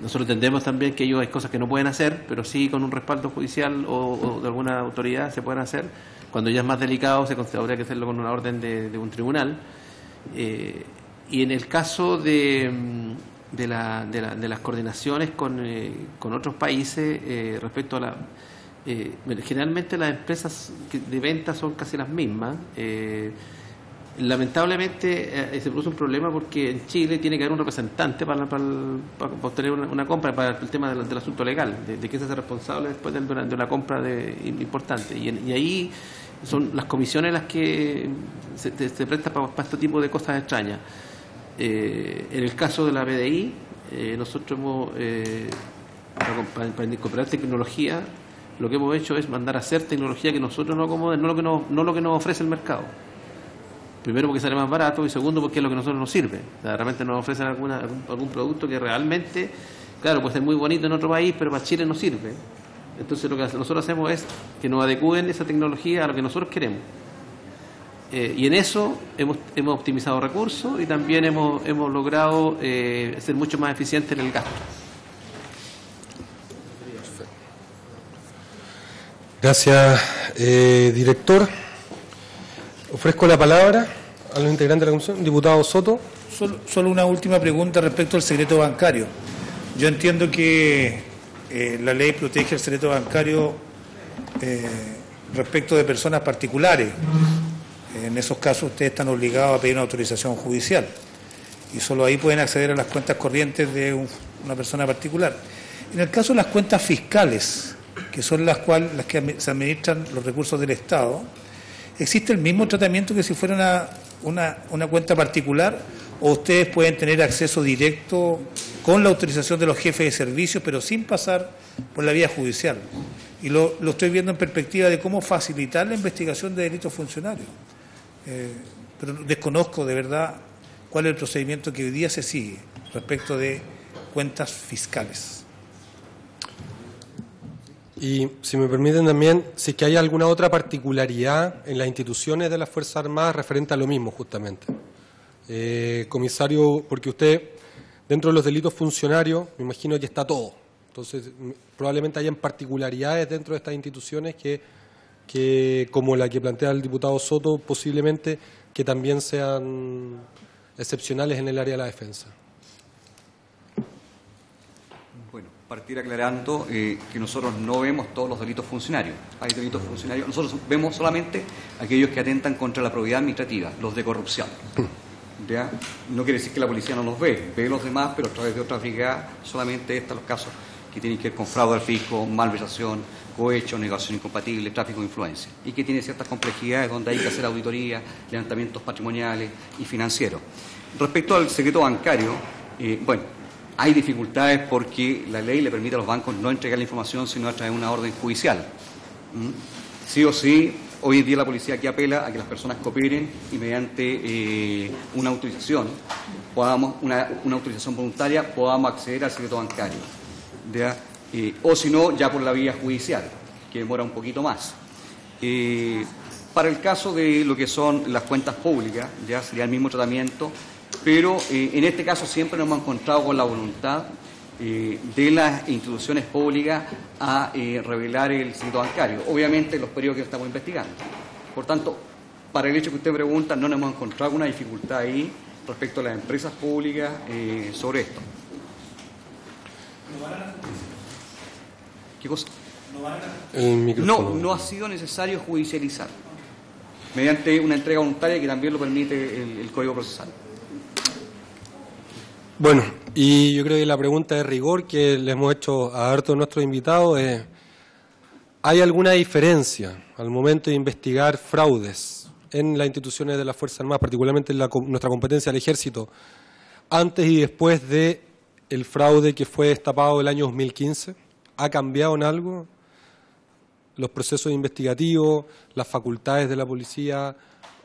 Nosotros entendemos también que ellos hay cosas que no pueden hacer, pero sí con un respaldo judicial o de alguna autoridad se pueden hacer. Cuando ya es más delicado se consideraría que hacerlo con una orden de un tribunal. Y en el caso de las coordinaciones con otros países respecto a la... generalmente las empresas de venta son casi las mismas. Lamentablemente se produce un problema porque en Chile tiene que haber un representante para obtener una compra, para el tema del asunto legal, de quién se hace responsable después de una compra importante. Y ahí son las comisiones las que se prestan para este tipo de cosas extrañas. En el caso de la BDI, nosotros hemos, para incorporar tecnología, lo que hemos hecho es mandar a hacer tecnología que nosotros nos acomoden, no lo que nos ofrece el mercado. Primero porque sale más barato y segundo porque es lo que a nosotros nos sirve. O sea, realmente nos ofrecen algún producto que realmente, claro, puede ser muy bonito en otro país, pero para Chile no sirve. Entonces lo que nosotros hacemos es que nos adecúen esa tecnología a lo que nosotros queremos. Y en eso hemos optimizado recursos y también hemos logrado ser mucho más eficientes en el gasto. Gracias, director. Ofrezco la palabra a los integrantes de la comisión. Diputado Soto. Solo una última pregunta respecto al secreto bancario. Yo entiendo que la ley protege el secreto bancario respecto de personas particulares. En esos casos ustedes están obligados a pedir una autorización judicial y solo ahí pueden acceder a las cuentas corrientes de una persona particular. En el caso de las cuentas fiscales, que son las que se administran los recursos del Estado, ¿existe el mismo tratamiento que si fuera una cuenta particular o ustedes pueden tener acceso directo con la autorización de los jefes de servicios pero sin pasar por la vía judicial? Y lo estoy viendo en perspectiva de cómo facilitar la investigación de delitos funcionarios. Pero desconozco de verdad cuál es el procedimiento que hoy día se sigue respecto de cuentas fiscales. Y si me permiten también, si es que hay alguna otra particularidad en las instituciones de las Fuerzas Armadas referente a lo mismo justamente. Comisario, porque usted, dentro de los delitos funcionarios, me imagino que está todo. Entonces, probablemente hayan particularidades dentro de estas instituciones que como la que plantea el diputado Soto, posiblemente que también sean excepcionales en el área de la defensa. Bueno, partir aclarando que nosotros no vemos todos los delitos funcionarios. Hay delitos funcionarios, nosotros vemos solamente aquellos que atentan contra la probidad administrativa, los de corrupción. ¿Ya? No quiere decir que la policía no los ve los demás, pero a través de otras brigadas solamente están los casos que tienen que ver con fraude al fisco, malversación, cohecho, negociación incompatible, tráfico de influencia, y que tiene ciertas complejidades donde hay que hacer auditoría, levantamientos patrimoniales y financieros. Respecto al secreto bancario, bueno, hay dificultades porque la ley le permite a los bancos no entregar la información sino a través de una orden judicial. Sí o sí, hoy en día la policía aquí apela a que las personas cooperen y mediante una autorización, una autorización voluntaria, podamos acceder al secreto bancario. ¿Ya? O si no, ya por la vía judicial, que demora un poquito más. Para el caso de lo que son las cuentas públicas, ya sería el mismo tratamiento, pero en este caso siempre nos hemos encontrado con la voluntad de las instituciones públicas a revelar el secreto bancario, obviamente en los periodos que estamos investigando. Por tanto, para el hecho que usted pregunta, no nos hemos encontrado una dificultad ahí respecto a las empresas públicas sobre esto. ¿Qué cosa? No ha sido necesario judicializar, mediante una entrega voluntaria que también lo permite el Código Procesal. Bueno, y yo creo que la pregunta de rigor que le hemos hecho a hartos de nuestros invitados es: ¿hay alguna diferencia al momento de investigar fraudes en las instituciones de las Fuerzas Armadas, particularmente en nuestra competencia del Ejército, antes y después de el fraude que fue destapado el año 2015? ¿Ha cambiado en algo los procesos investigativos, las facultades de la policía,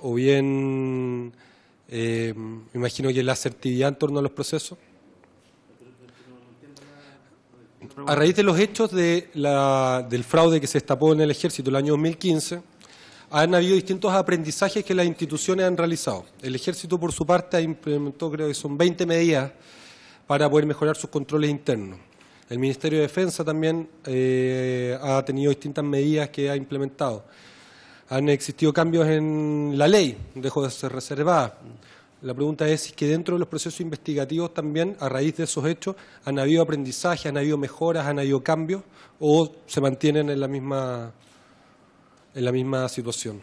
o bien, me imagino que la asertividad en torno a los procesos? A raíz de los hechos del fraude que se destapó en el Ejército el año 2015, han habido distintos aprendizajes que las instituciones han realizado. El Ejército, por su parte, implementó, creo que son 20 medidas para poder mejorar sus controles internos. El Ministerio de Defensa también ha tenido distintas medidas que ha implementado. Han existido cambios en la ley, dejó de ser reservada. La pregunta es si que dentro de los procesos investigativos también, a raíz de esos hechos, han habido aprendizajes, han habido mejoras, han habido cambios, o se mantienen en la misma situación.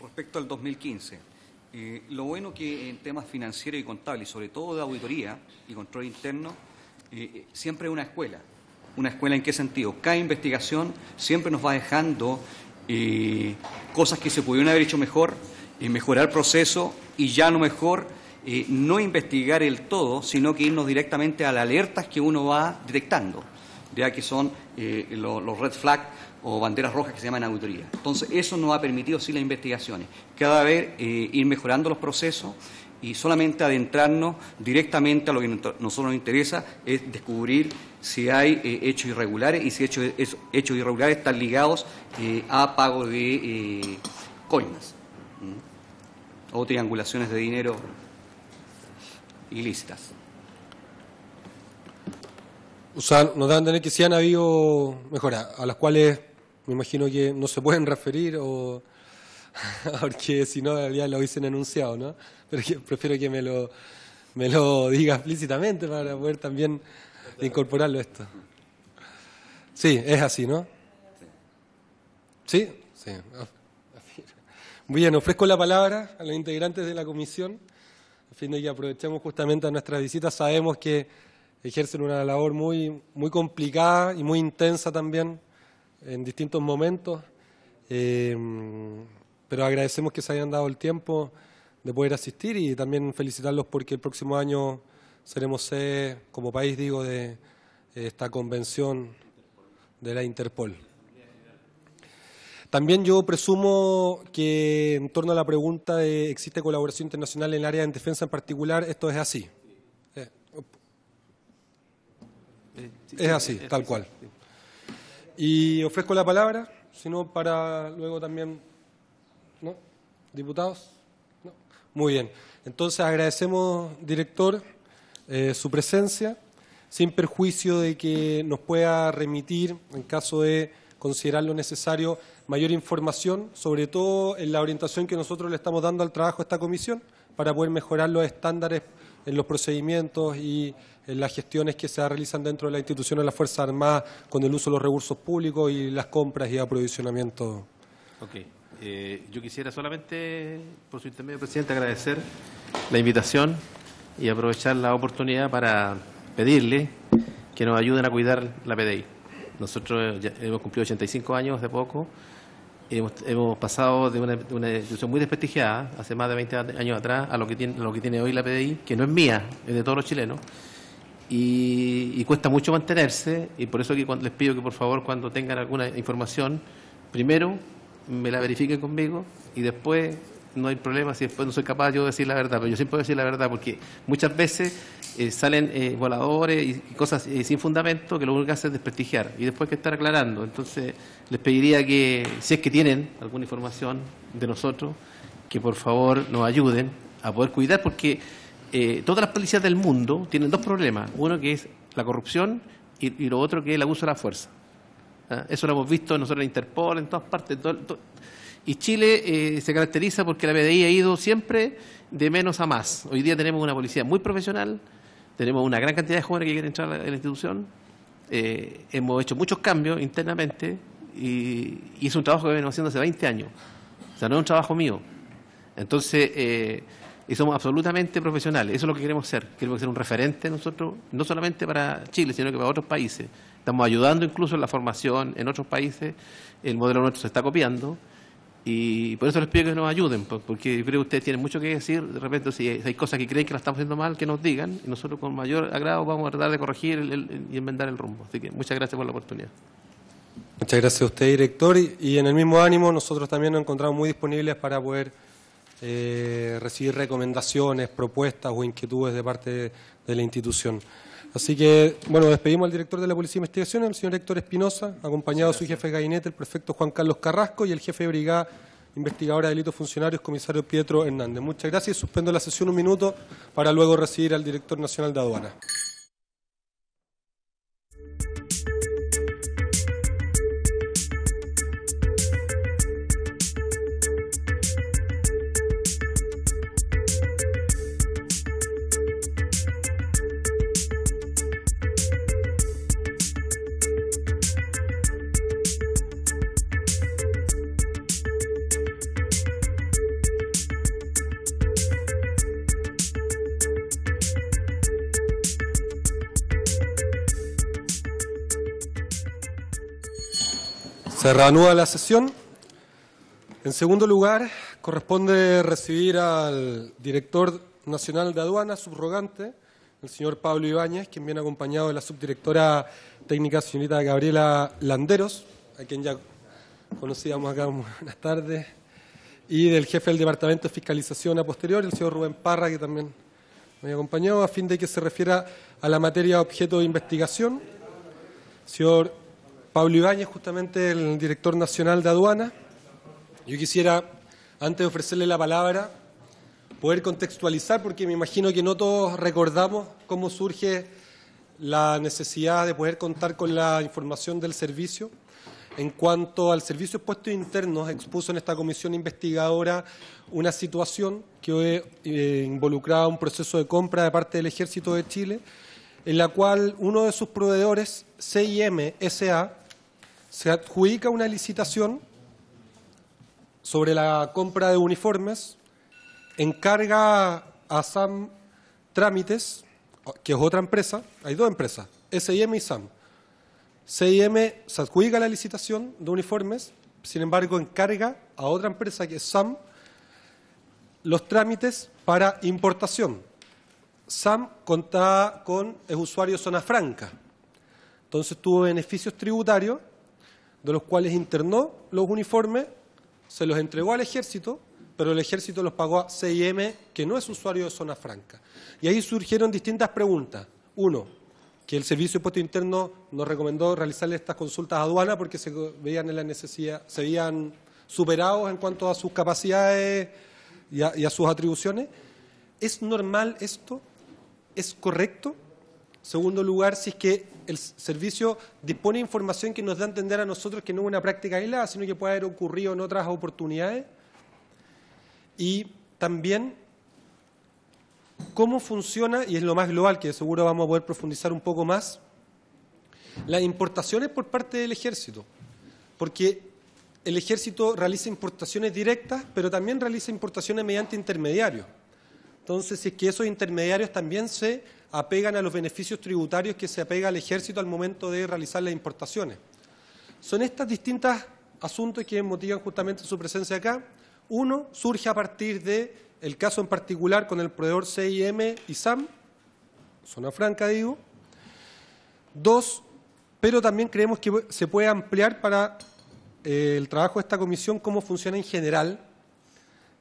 Respecto al 2015. Lo bueno que en temas financieros y contables, y sobre todo de auditoría y control interno, siempre es una escuela. ¿Una escuela en qué sentido? Cada investigación siempre nos va dejando cosas que se pudieron haber hecho mejor, mejorar el proceso y ya a lo mejor no investigar el todo, sino que irnos directamente a las alertas que uno va detectando, ya que son los red flags o banderas rojas que se llaman auditoría. Entonces, eso nos ha permitido, sí, las investigaciones. Cada vez ir mejorando los procesos y solamente adentrarnos directamente a lo que a nosotros nos interesa, es descubrir si hay hechos irregulares y si hechos irregulares están ligados a pago de coimas o triangulaciones de dinero ilícitas. O sea, nos dan a entender que sí han habido mejoras, a las cuales me imagino que no se pueden referir, o porque si no ya lo hubiesen anunciado, ¿no? Pero prefiero que me lo diga explícitamente para poder también incorporarlo a esto. Sí, es así, ¿no? ¿Sí? Sí. Muy bien, ofrezco la palabra a los integrantes de la comisión, a fin de que aprovechemos justamente a nuestras visitas. Sabemos que ejercen una labor muy complicada y muy intensa también en distintos momentos, pero agradecemos que se hayan dado el tiempo de poder asistir y también felicitarlos porque el próximo año seremos sede, como país, digo, de esta convención de la Interpol. También yo presumo que en torno a la pregunta de ¿existe colaboración internacional en el área de defensa en particular? Esto es así. Es así, tal cual. Y ofrezco la palabra, si no, para luego también, ¿no? ¿Diputados? No. Muy bien. Entonces agradecemos, director, su presencia, sin perjuicio de que nos pueda remitir, en caso de considerarlo necesario, mayor información, sobre todo en la orientación que nosotros le estamos dando al trabajo de esta comisión, para poder mejorar los estándares en los procedimientos y en las gestiones que se realizan dentro de la institución de las Fuerzas Armadas con el uso de los recursos públicos y las compras y aprovisionamiento. Yo quisiera solamente, por su intermedio, presidente, agradecer la invitación y aprovechar la oportunidad para pedirle que nos ayuden a cuidar la PDI. Nosotros ya hemos cumplido 85 años de poco. Hemos pasado de una institución muy desprestigiada, hace más de 20 años atrás, a lo que tiene hoy la PDI, que no es mía, es de todos los chilenos. y cuesta mucho mantenerse, y por eso que les pido que por favor cuando tengan alguna información, primero me la verifiquen conmigo y después no hay problema si después no soy capaz yo de decir la verdad, pero yo siempre voy a decir la verdad porque muchas veces salen voladores y cosas sin fundamento que lo único que hacen es desprestigiar y después hay que estar aclarando. Entonces les pediría que si es que tienen alguna información de nosotros, que por favor nos ayuden a poder cuidar porque todas las policías del mundo tienen dos problemas, uno que es la corrupción y lo otro que es el abuso de la fuerza. Eso lo hemos visto nosotros en Interpol, en todas partes. Y Chile se caracteriza porque la PDI ha ido siempre de menos a más. Hoy día tenemos una policía muy profesional, tenemos una gran cantidad de jóvenes que quieren entrar a la institución, hemos hecho muchos cambios internamente y es un trabajo que venimos haciendo hace 20 años. O sea, no es un trabajo mío. Entonces, y somos absolutamente profesionales. Eso es lo que queremos ser. Queremos ser un referente nosotros, no solamente para Chile, sino que para otros países. Estamos ayudando incluso en la formación en otros países. El modelo nuestro se está copiando. Y por eso les pido que nos ayuden, porque yo creo que ustedes tienen mucho que decir. De repente, si hay cosas que creen que las estamos haciendo mal, que nos digan. Y nosotros con mayor agrado vamos a tratar de corregir y enmendar el rumbo. Así que muchas gracias por la oportunidad. Muchas gracias a usted, director. Y en el mismo ánimo, nosotros también nos encontramos muy disponibles para poder recibir recomendaciones, propuestas o inquietudes de parte de la institución. Así que, bueno, despedimos al director de la Policía de Investigación, el señor Héctor Espinosa, acompañado de su jefe de gabinete, el prefecto Juan Carlos Carrasco, y el jefe de brigada investigadora de delitos funcionarios, comisario Pietro Hernández. Muchas gracias y suspendo la sesión un minuto para luego recibir al director nacional de aduana. Se reanuda la sesión. En segundo lugar, corresponde recibir al director nacional de aduana, subrogante, el señor Pablo Ibáñez, quien viene acompañado de la subdirectora técnica, señorita Gabriela Landeros, a quien ya conocíamos acá, buenas tardes, y del jefe del Departamento de Fiscalización a posterior, el señor Rubén Parra, que también me ha acompañado, a fin de que se refiera a la materia objeto de investigación. Señor Pablo Ibáñez, justamente el director nacional de aduana. Yo quisiera, antes de ofrecerle la palabra, poder contextualizar, porque me imagino que no todos recordamos cómo surge la necesidad de poder contar con la información del servicio. En cuanto al Servicio de Puestos Internos, expuso en esta comisión investigadora una situación que involucraba un proceso de compra de parte del Ejército de Chile, en la cual uno de sus proveedores, CIM S.A., se adjudica una licitación sobre la compra de uniformes, encarga a SAM Trámites, que es otra empresa, hay dos empresas, SIM y SAM. CIM se adjudica la licitación de uniformes, sin embargo encarga a otra empresa, que es SAM, los trámites para importación. SAM contaba con el usuario Zona Franca, entonces tuvo beneficios tributarios, de los cuales internó los uniformes, se los entregó al Ejército, pero el Ejército los pagó a CIM, que no es usuario de Zona Franca. Y ahí surgieron distintas preguntas. Uno, que el Servicio de Puestos Internos nos recomendó realizarle estas consultas a aduana porque se veían en la necesidad, se veían superados en cuanto a sus capacidades y a sus atribuciones. ¿Es normal esto? ¿Es correcto? Segundo lugar, si es que el servicio dispone de información que nos da a entender a nosotros que no es una práctica aislada, sino que puede haber ocurrido en otras oportunidades. Y también, ¿cómo funciona? Y es lo más global, que seguro vamos a poder profundizar un poco más, las importaciones por parte del Ejército. Porque el Ejército realiza importaciones directas, pero también realiza importaciones mediante intermediarios. Entonces, si es que esos intermediarios también se apegan a los beneficios tributarios que se apega al Ejército al momento de realizar las importaciones. Son estas distintas asuntos que motivan justamente su presencia acá. Uno surge a partir del caso en particular con el proveedor CIM y SAM, Zona Franca digo, Dos, pero también creemos que se puede ampliar para el trabajo de esta comisión cómo funciona en general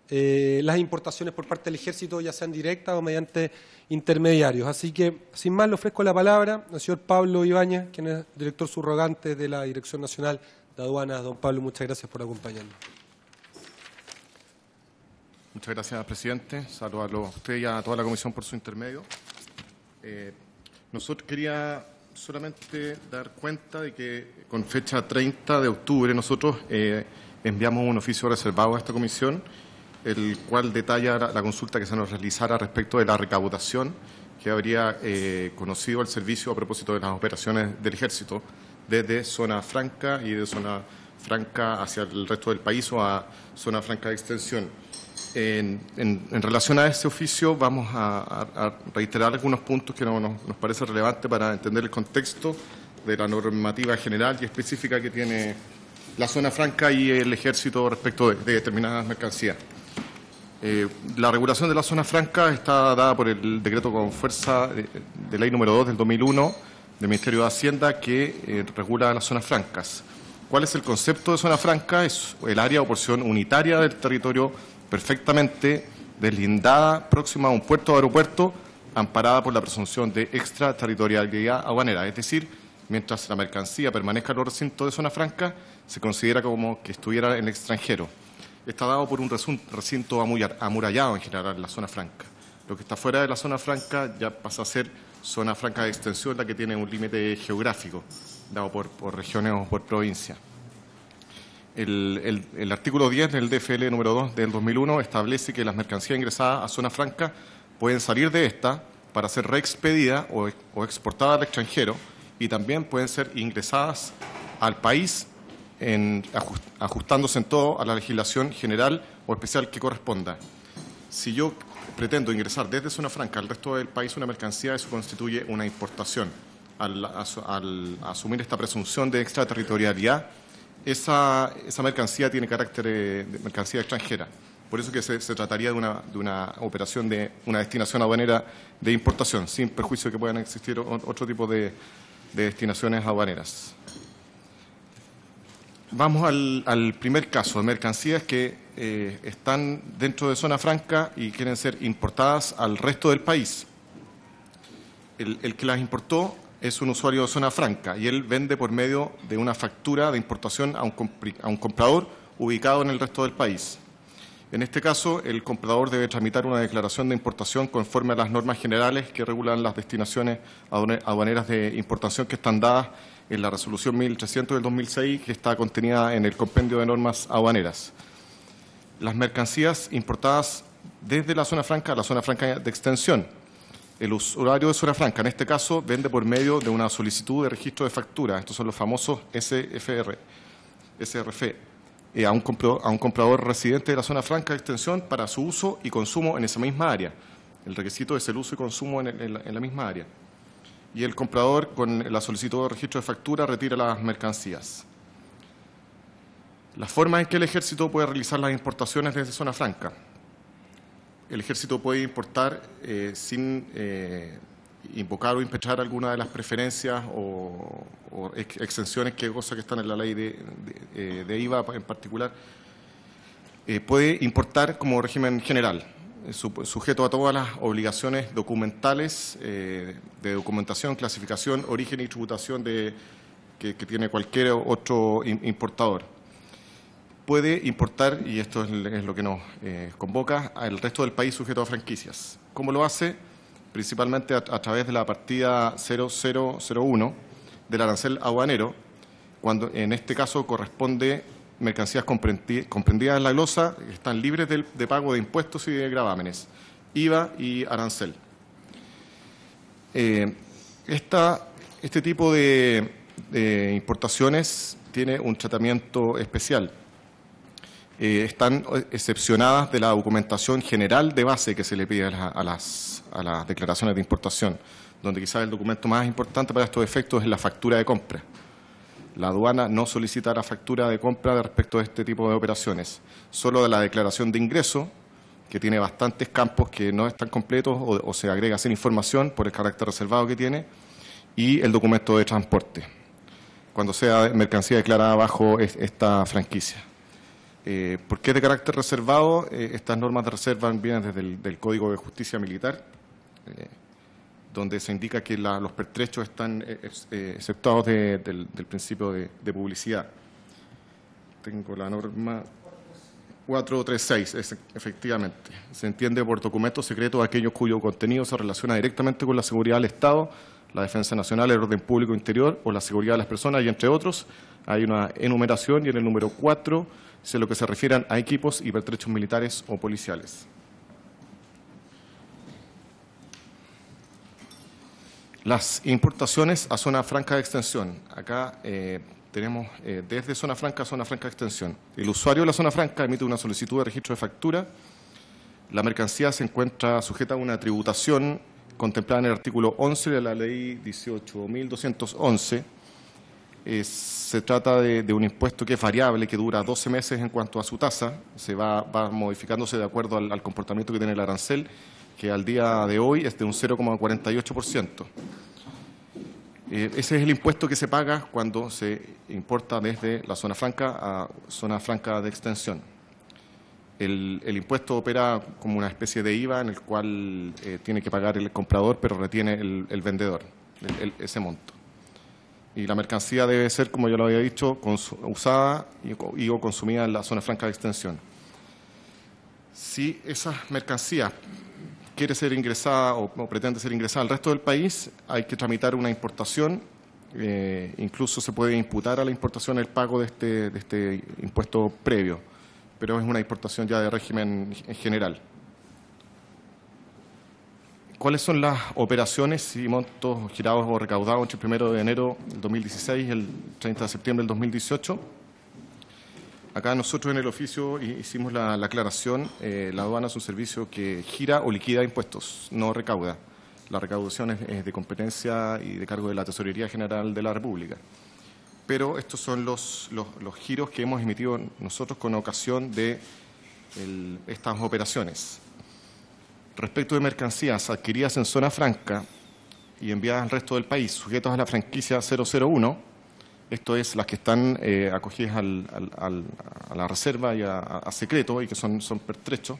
las importaciones por parte del Ejército, ya sean directas o mediante intermediarios. Así que, sin más, le ofrezco la palabra al señor Pablo Ibáñez, quien es director subrogante de la Dirección Nacional de Aduanas. Don Pablo, muchas gracias por acompañarnos. Muchas gracias, presidente. Saludos a usted y a toda la comisión por su intermedio. Nosotros quería solamente dar cuenta de que con fecha 30 de octubre nosotros enviamos un oficio reservado a esta comisión, el cual detalla la consulta que se nos realizara respecto de la recaudación que habría conocido el servicio a propósito de las operaciones del Ejército desde zona franca y de zona franca hacia el resto del país o a zona franca de extensión. En relación a ese oficio vamos a reiterar algunos puntos que nos parece relevante para entender el contexto de la normativa general y específica que tiene la zona franca y el Ejército respecto de determinadas mercancías. La regulación de la zona franca está dada por el decreto con fuerza de ley número 2 del 2001 del Ministerio de Hacienda que regula las zonas francas. ¿Cuál es el concepto de zona franca? Es el área o porción unitaria del territorio perfectamente deslindada, próxima a un puerto o aeropuerto, amparada por la presunción de extraterritorialidad aduanera. Es decir, mientras la mercancía permanezca en los recintos de zona franca, se considera como que estuviera en el extranjero. Está dado por un recinto amurallado en general, la zona franca. Lo que está fuera de la zona franca ya pasa a ser zona franca de extensión, la que tiene un límite geográfico, dado por regiones o por provincia. El artículo 10 del DFL número 2 del 2001 establece que las mercancías ingresadas a zona franca pueden salir de esta para ser reexpedidas o exportadas al extranjero y también pueden ser ingresadas al país ajustándose en todo a la legislación general o especial que corresponda. Si yo pretendo ingresar desde zona franca al resto del país una mercancía, eso constituye una importación. Al asumir esta presunción de extraterritorialidad, esa mercancía tiene carácter de mercancía extranjera. Por eso que se trataría de una operación de una destinación aduanera de importación, sin perjuicio de que puedan existir otro tipo de destinaciones aduaneras. Vamos al primer caso, de mercancías que están dentro de zona franca y quieren ser importadas al resto del país. El que las importó es un usuario de zona franca y él vende por medio de una factura de importación a un comprador ubicado en el resto del país. En este caso, el comprador debe tramitar una declaración de importación conforme a las normas generales que regulan las destinaciones aduaneras de importación que están dadas en la resolución 1300 del 2006, que está contenida en el compendio de normas aduaneras. Las mercancías importadas desde la zona franca a la zona franca de extensión. El usuario de zona franca, en este caso, vende por medio de una solicitud de registro de factura. Estos son los famosos SRF, a un comprador residente de la zona franca de extensión para su uso y consumo en esa misma área. El requisito es el uso y consumo en la misma área. Y el comprador, con la solicitud de registro de factura, retira las mercancías. La forma en que el Ejército puede realizar las importaciones desde zona franca. El Ejército puede importar sin invocar o impetrar alguna de las preferencias o exenciones que están en la ley de IVA en particular. Puede importar como régimen general, sujeto a todas las obligaciones documentales de documentación, clasificación, origen y tributación que tiene cualquier otro importador. Puede importar, y esto es lo que nos convoca, al resto del país sujeto a franquicias. ¿Cómo lo hace? Principalmente a través de la partida 0001 del arancel aduanero, cuando en este caso corresponde mercancías comprendidas en la glosa que están libres de pago de impuestos y de gravámenes, IVA y arancel. Este tipo de importaciones tiene un tratamiento especial. Están excepcionadas de la documentación general de base que se le pide a las declaraciones de importación, donde quizás el documento más importante para estos efectos es la factura de compra. La aduana no solicita la factura de compra respecto a este tipo de operaciones, solo de la declaración de ingreso, que tiene bastantes campos que no están completos o se agrega sin información por el carácter reservado que tiene, y el documento de transporte, cuando sea mercancía declarada bajo esta franquicia. ¿Por qué de carácter reservado? Estas normas de reserva vienen desde el Código de Justicia Militar, donde se indica que los pertrechos están exceptuados del principio de publicidad. Tengo la norma 436, efectivamente. Se entiende por documentos secretos aquellos cuyo contenido se relaciona directamente con la seguridad del Estado, la defensa nacional, el orden público interior o la seguridad de las personas, y entre otros. Hay una enumeración y en el número 4 es lo que se refieran a equipos y pertrechos militares o policiales. Las importaciones a zona franca de extensión. Acá tenemos desde zona franca a zona franca de extensión. El usuario de la zona franca emite una solicitud de registro de factura. La mercancía se encuentra sujeta a una tributación contemplada en el artículo 11 de la Ley 18.211. Se trata de un impuesto que es variable, que dura 12 meses en cuanto a su tasa. Se va modificándose de acuerdo al comportamiento que tiene el arancel, que al día de hoy es de un 0,48%. Ese es el impuesto que se paga cuando se importa desde la zona franca a zona franca de extensión. El impuesto opera como una especie de IVA en el cual tiene que pagar el comprador, pero retiene el vendedor ese monto. Y la mercancía debe ser, como yo lo había dicho, usada y o consumida en la zona franca de extensión. Si esa mercancía quiere ser ingresada o pretende ser ingresada al resto del país, hay que tramitar una importación. Incluso se puede imputar a la importación el pago de este impuesto previo, pero es una importación ya de régimen general. ¿Cuáles son las operaciones y montos girados o recaudados entre el 1 de enero del 2016 y el 30 de septiembre del 2018? Acá nosotros en el oficio hicimos la aclaración. La aduana es un servicio que gira o liquida impuestos, no recauda. La recaudación es de competencia y de cargo de la Tesorería General de la República. Pero estos son los giros que hemos emitido nosotros con ocasión de estas operaciones. Respecto de mercancías adquiridas en zona franca y enviadas al resto del país, sujetos a la franquicia 001, esto es las que están acogidas a la reserva y a secreto y que son pertrechos,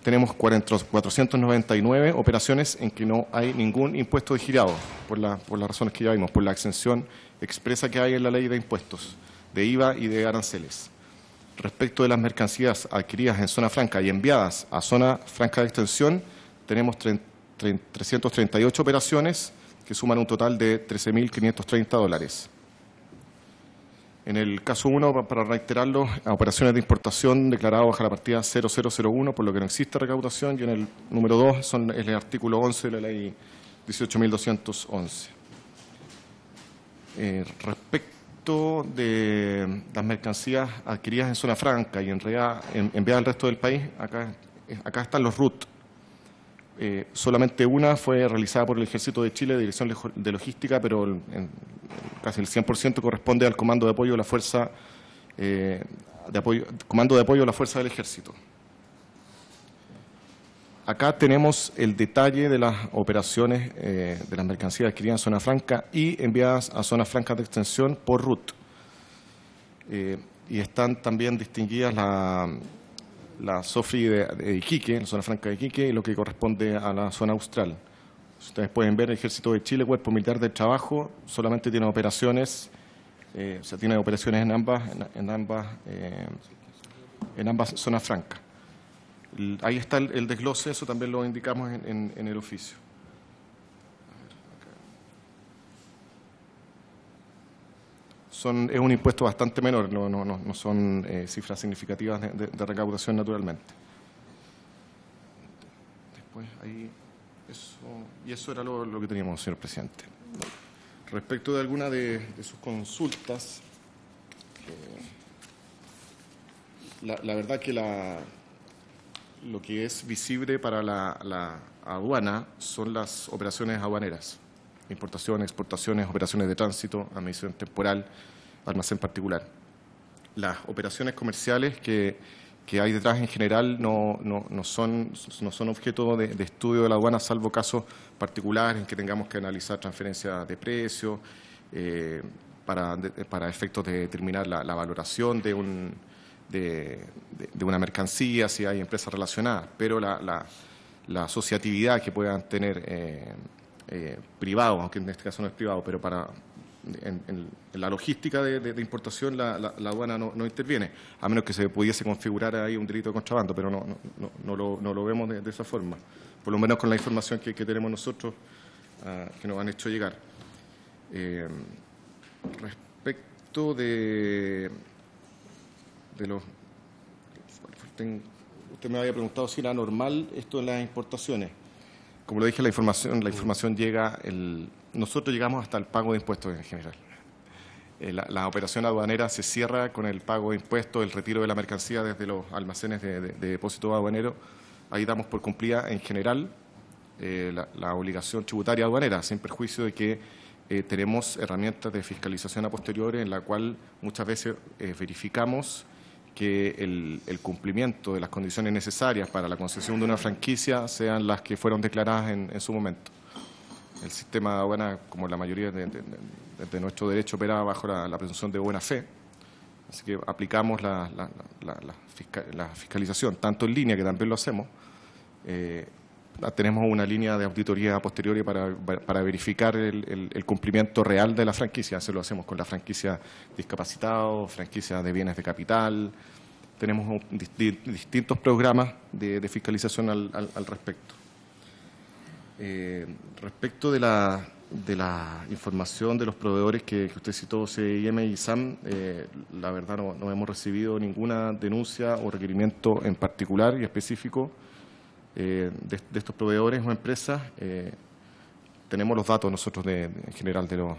tenemos 499 operaciones en que no hay ningún impuesto de girado, por las razones que ya vimos, por la exención expresa que hay en la ley de impuestos, de IVA y de aranceles. Respecto de las mercancías adquiridas en zona franca y enviadas a zona franca de extensión, tenemos 338 operaciones que suman un total de $13.530. En el caso 1, para reiterarlo, a operaciones de importación declaradas bajo la partida 0001, por lo que no existe recaudación, y en el número 2 es el artículo 11 de la ley 18.211. Respecto de las mercancías adquiridas en zona franca y enviadas al resto del país, acá están los RUT. Solamente una fue realizada por el Ejército de Chile, Dirección de Logística, pero casi el 100% corresponde al Comando de Apoyo de la Fuerza Comando de Apoyo de la Fuerza del Ejército. Acá tenemos el detalle de las operaciones de las mercancías adquiridas en zona franca y enviadas a zonas francas de extensión por RUT. Y están también distinguidas la SOFRI de Iquique, la zona franca de Iquique, y lo que corresponde a la zona austral. Ustedes pueden ver, el Ejército de Chile, Cuerpo Militar del Trabajo, solamente tiene operaciones, tiene operaciones en ambas zonas francas. Ahí está el desglose, eso también lo indicamos en el oficio. Es un impuesto bastante menor, no son cifras significativas de recaudación naturalmente. Después ahí, eso era lo que teníamos, señor presidente. Respecto de alguna de sus consultas, la verdad que lo que es visible para la aduana son las operaciones aduaneras, importaciones, exportaciones, operaciones de tránsito, admisión temporal, almacén particular. Las operaciones comerciales que que hay detrás en general no son objeto de estudio de la aduana, salvo casos particulares en que tengamos que analizar transferencias de precios para efectos de determinar la valoración de una mercancía, si hay empresas relacionadas, pero la asociatividad que puedan tener privados, aunque en este caso no es privado, pero en la logística de importación la aduana no interviene, a menos que se pudiese configurar ahí un delito de contrabando, pero no lo vemos de esa forma, por lo menos con la información que tenemos nosotros, que nos han hecho llegar. Respecto de los... Usted me había preguntado si era normal esto de las importaciones. Como lo dije, la información llega... Nosotros llegamos hasta el pago de impuestos en general. La operación aduanera se cierra con el pago de impuestos, el retiro de la mercancía desde los almacenes de depósito aduanero. Ahí damos por cumplida en general la obligación tributaria aduanera, sin perjuicio de que tenemos herramientas de fiscalización a posteriori en la cual muchas veces verificamos que el cumplimiento de las condiciones necesarias para la concesión de una franquicia sean las que fueron declaradas en su momento. El sistema de aduana, como la mayoría de nuestro derecho, opera bajo la presunción de buena fe, así que aplicamos la fiscalización, tanto en línea, que también lo hacemos, tenemos una línea de auditoría a posteriori para verificar el cumplimiento real de la franquicia. Eso lo hacemos con la franquicia discapacitados, franquicia de bienes de capital. Tenemos distintos programas de fiscalización al respecto. Respecto de la información de los proveedores que usted citó, CIM y SAM, la verdad no hemos recibido ninguna denuncia o requerimiento en particular y específico de estos proveedores o empresas. Tenemos los datos nosotros en general de los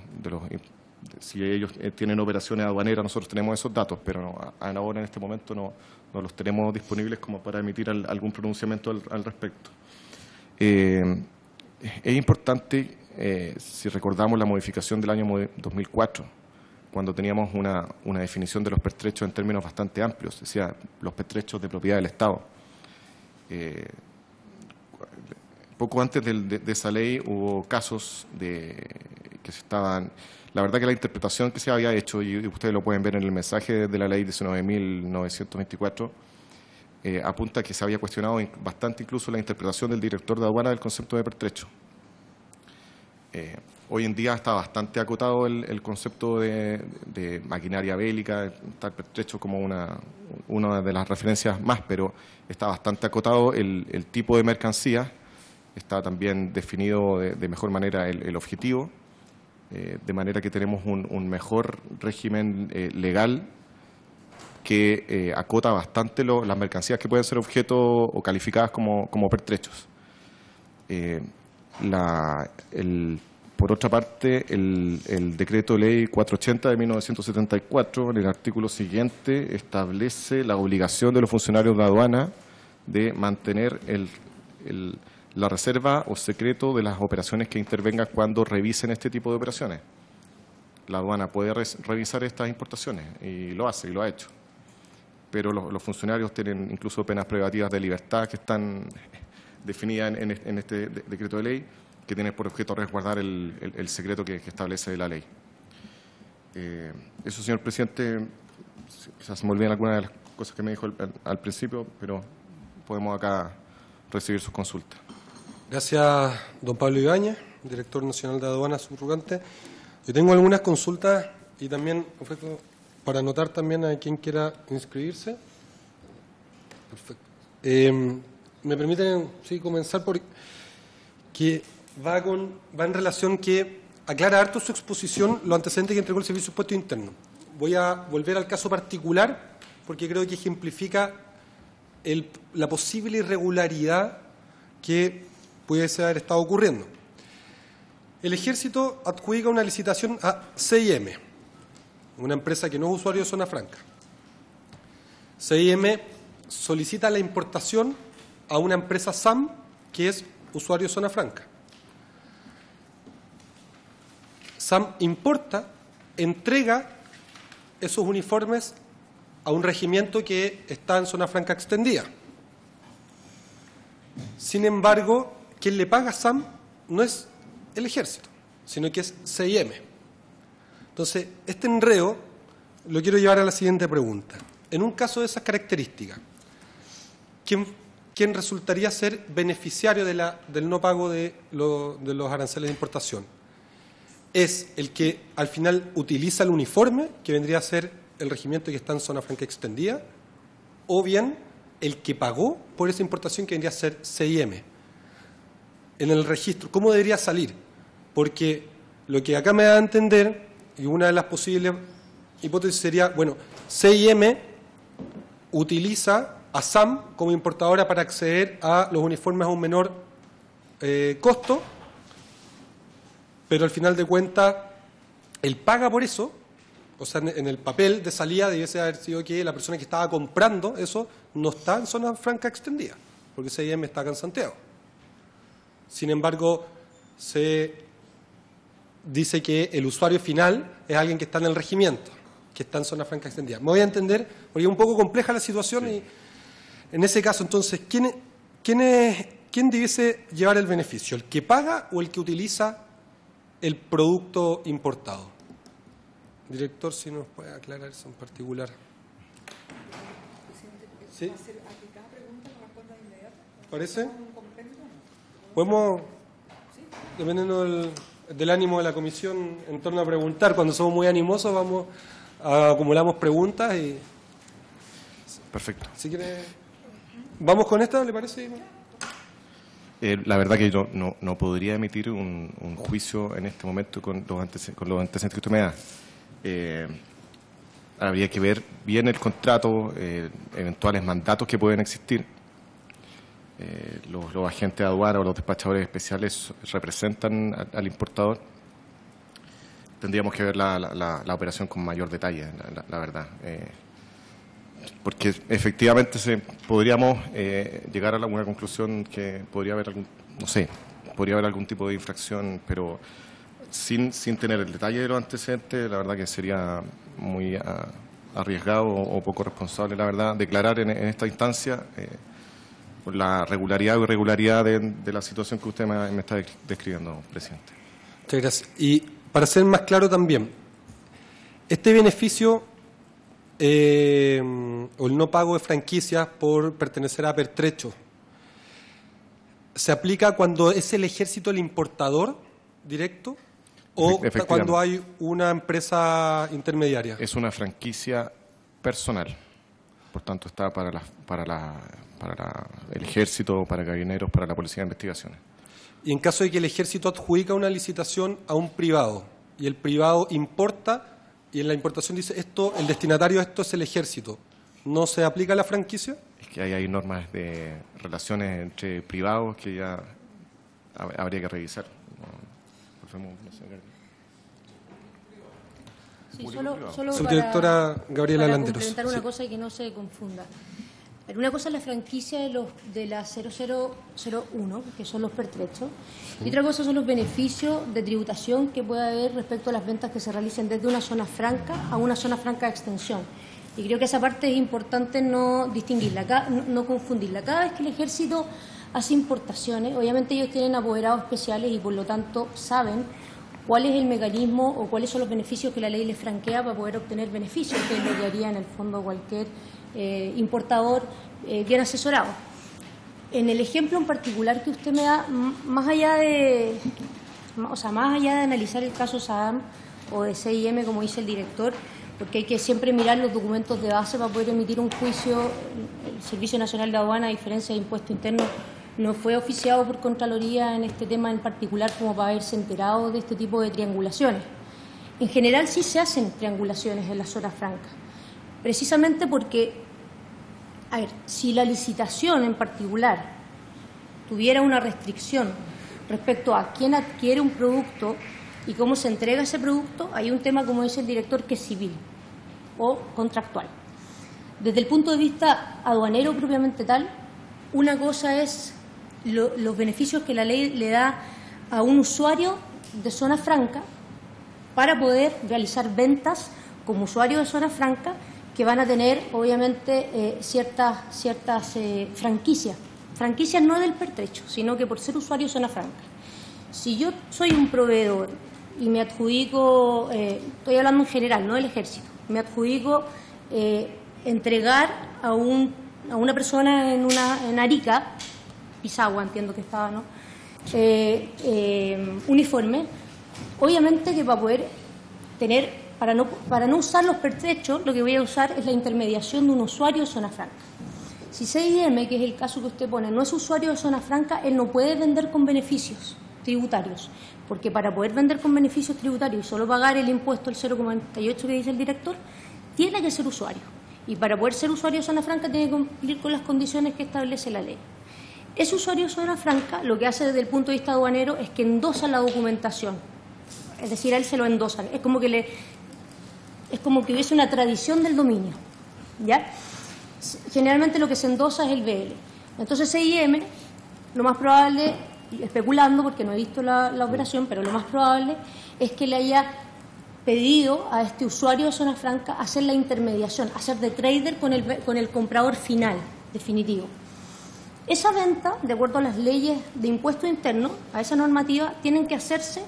si ellos tienen operaciones aduaneras, nosotros tenemos esos datos, pero ahora en este momento no los tenemos disponibles como para emitir algún pronunciamiento al respecto. Es importante, si recordamos la modificación del año 2004, cuando teníamos una definición de los pertrechos en términos bastante amplios, decía los pertrechos de propiedad del Estado. Poco antes de esa ley hubo casos que se estaban... La verdad que la interpretación que se había hecho, y ustedes lo pueden ver en el mensaje de la ley 19.924, apunta que se había cuestionado bastante incluso la interpretación del director de aduana del concepto de pertrecho. Hoy en día está bastante acotado el concepto de maquinaria bélica, está el pertrecho como una de las referencias más, pero está bastante acotado el tipo de mercancía, está también definido de mejor manera el objetivo, de manera que tenemos un mejor régimen legal que acota bastante las mercancías que pueden ser objeto o calificadas como pertrechos. Por otra parte, el decreto ley 480 de 1974, en el artículo siguiente, establece la obligación de los funcionarios de aduana de mantener la reserva o secreto de las operaciones que intervengan cuando revisen este tipo de operaciones. La aduana puede revisar estas importaciones y lo hace y lo ha hecho. Pero los funcionarios tienen incluso penas privativas de libertad que están definidas en este decreto de ley, que tiene por objeto resguardar el secreto que establece la ley. Eso, señor presidente, quizás se me olviden algunas de las cosas que me dijo al principio, pero podemos acá recibir sus consultas. Gracias, don Pablo Ibáñez, director nacional de aduanas subrogante. Yo tengo algunas consultas y también ofrezco para anotar también a quien quiera inscribirse. Perfecto. Me permiten comenzar por que va en relación que aclara harto su exposición los antecedentes que entregó el Servicio de Impuestos Internos. Voy a volver al caso particular porque creo que ejemplifica la posible irregularidad que pudiese haber estado ocurriendo. El Ejército adjudica una licitación a CIM, una empresa que no es usuario de zona franca. CIM solicita la importación a una empresa SAM que es usuario de zona franca. SAM importa, entrega esos uniformes a un regimiento que está en zona franca extendida. Sin embargo, quien le paga a SAM no es el ejército, sino que es CIM. Entonces, este enredo lo quiero llevar a la siguiente pregunta. En un caso de esas características, ¿quién resultaría ser beneficiario del no pago de los aranceles de importación? ¿Es el que al final utiliza el uniforme, que vendría a ser el regimiento que está en zona franca extendida, o bien el que pagó por esa importación, que vendría a ser CIM? En el registro, ¿cómo debería salir? Porque lo que acá me da a entender, y una de las posibles hipótesis sería, bueno, CIM utiliza a SAM como importadora para acceder a los uniformes a un menor costo, pero al final de cuentas, él paga por eso. O sea, en el papel de salida debiese haber sido que la persona que estaba comprando eso no está en zona franca extendida, porque CIM está acá en Santiago. Sin embargo, se dice que el usuario final es alguien que está en el regimiento, que está en zona franca extendida. Me voy a entender, porque es un poco compleja la situación, sí. Y en ese caso, entonces, ¿quién debiese llevar el beneficio? ¿El que paga o el que utiliza el producto importado? Director, si nos puede aclarar eso en particular. ¿Sí? ¿Parece? Podemos, dependiendo del ánimo de la comisión en torno a preguntar, cuando somos muy animosos acumulamos preguntas y... Perfecto. Si quiere, ¿vamos con esta, le parece? La verdad que yo no podría emitir un juicio en este momento con los antecedentes que usted me da. Habría que ver bien el contrato, eventuales mandatos que pueden existir. Los agentes de aduana o los despachadores especiales representan al importador. Tendríamos que ver la operación con mayor detalle, la verdad. Porque efectivamente podríamos llegar a una conclusión que podría haber algún tipo de infracción, pero sin tener el detalle de los antecedentes, la verdad que sería muy arriesgado o poco responsable, la verdad, declarar en esta instancia por la regularidad o irregularidad de la situación que usted me está describiendo, presidente. Muchas gracias. Y para ser más claro también, este beneficio o el no pago de franquicias por pertenecer a pertrecho se aplica cuando es el ejército el importador directo o cuando hay una empresa intermediaria. Es una franquicia personal, por tanto está para el ejército, para carabineros, para la policía de investigaciones. Y en caso de que el ejército adjudica una licitación a un privado y el privado importa y en la importación dice el destinatario de esto es el ejército, ¿no se aplica la franquicia? Es que hay normas de relaciones entre privados que ya habría que revisar. Sí, solo Subdirectora Gabriela Landeros. Para complementar una cosa y que no se confunda. Una cosa es la franquicia de la 0001, que son los pertrechos, y otra cosa son los beneficios de tributación que puede haber respecto a las ventas que se realicen desde una zona franca a una zona franca de extensión. Y creo que esa parte es importante no distinguirla, no confundirla. Cada vez que el ejército hace importaciones, obviamente ellos tienen apoderados especiales y por lo tanto saben cuál es el mecanismo o cuáles son los beneficios que la ley les franquea para poder obtener beneficios, que es lo que haría en el fondo cualquier importador bien asesorado. En el ejemplo en particular que usted me da, más allá de analizar el caso SAM o de CIM, como dice el director, porque hay que siempre mirar los documentos de base para poder emitir un juicio. El Servicio Nacional de Aduana, a diferencia de Impuesto Interno, no fue oficiado por Contraloría en este tema en particular como para haberse enterado de este tipo de triangulaciones. En general sí se hacen triangulaciones en la zona franca, precisamente porque, si la licitación en particular tuviera una restricción respecto a quién adquiere un producto y cómo se entrega ese producto, hay un tema, como dice el director, que es civil o contractual. Desde el punto de vista aduanero propiamente tal, una cosa es los beneficios que la ley le da a un usuario de zona franca para poder realizar ventas como usuario de zona franca que van a tener, obviamente, ciertas franquicias. Franquicias no del pertrecho, sino que por ser usuario de zona franca. Si yo soy un proveedor y me adjudico, estoy hablando en general, no del ejército, me adjudico entregar a una persona en Arica, Pisagua entiendo que estaba, ¿no? Uniforme, obviamente que para poder tener, para no usar los pertrechos, lo que voy a usar es la intermediación de un usuario de zona franca. Si CIM, que es el caso que usted pone, no es usuario de zona franca, él no puede vender con beneficios tributarios, porque para poder vender con beneficios tributarios y solo pagar el impuesto, el 0,98 que dice el director, tiene que ser usuario. Y para poder ser usuario de zona franca tiene que cumplir con las condiciones que establece la ley. Ese usuario de zona franca lo que hace desde el punto de vista aduanero es que endosa la documentación. Es decir, a él se lo endosan. Es como que hubiese una tradición del dominio, ¿ya? Generalmente lo que se endosa es el BL. Entonces CIM, lo más probable, especulando porque no he visto la operación, pero lo más probable es que le haya pedido a este usuario de zona franca hacer la intermediación, hacer de trader con el comprador final, definitivo. Esa venta, de acuerdo a las leyes de impuesto interno, a esa normativa, tienen que hacerse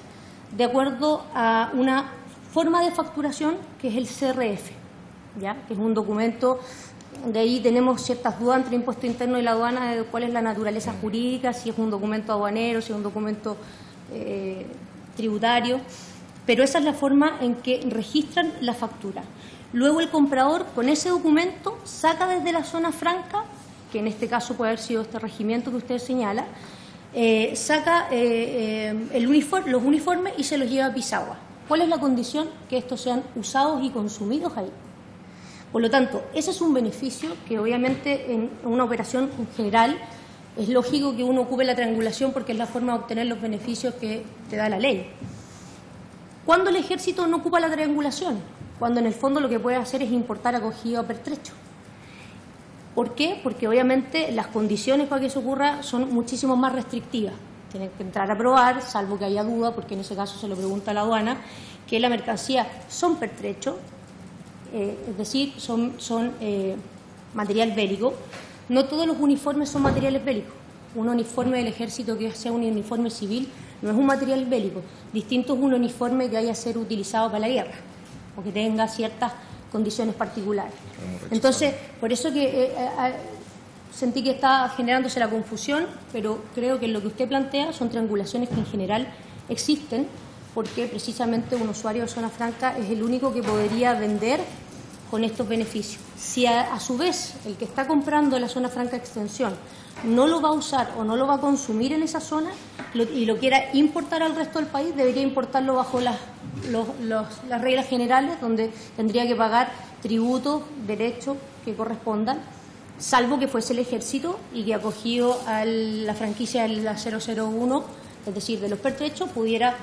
de acuerdo a una forma de facturación que es el CRF, ¿ya? Que es un documento, de ahí tenemos ciertas dudas entre el impuesto interno y la aduana de cuál es la naturaleza jurídica, si es un documento aduanero, si es un documento tributario, pero esa es la forma en que registran la factura. Luego el comprador con ese documento saca desde la zona franca, que en este caso puede haber sido este regimiento que usted señala, saca los uniformes y se los lleva a Pisagua. ¿Cuál es la condición? Que estos sean usados y consumidos ahí. Por lo tanto, ese es un beneficio que obviamente en una operación en general es lógico que uno ocupe la triangulación porque es la forma de obtener los beneficios que te da la ley. ¿Cuándo el ejército no ocupa la triangulación? Cuando en el fondo lo que puede hacer es importar acogido a pertrecho. ¿Por qué? Porque obviamente las condiciones para que eso ocurra son muchísimo más restrictivas. Tienen que entrar a probar, salvo que haya duda, porque en ese caso se lo pregunta a la aduana, que la mercancía son pertrechos, es decir, son material bélico. No todos los uniformes son materiales bélicos. Un uniforme del ejército que sea un uniforme civil no es un material bélico. Distinto es un uniforme que vaya a ser utilizado para la guerra o que tenga ciertas condiciones particulares. Entonces, por eso que sentí que está generándose la confusión, pero creo que lo que usted plantea son triangulaciones que en general existen, porque precisamente un usuario de zona franca es el único que podría vender con estos beneficios. Si a su vez el que está comprando la zona franca extensión no lo va a usar o no lo va a consumir en esa zona y lo quiera importar al resto del país, debería importarlo bajo las reglas generales, donde tendría que pagar tributos, derechos que correspondan, salvo que fuese el ejército y que acogido a la franquicia de la 001, es decir, de los pertrechos, pudiera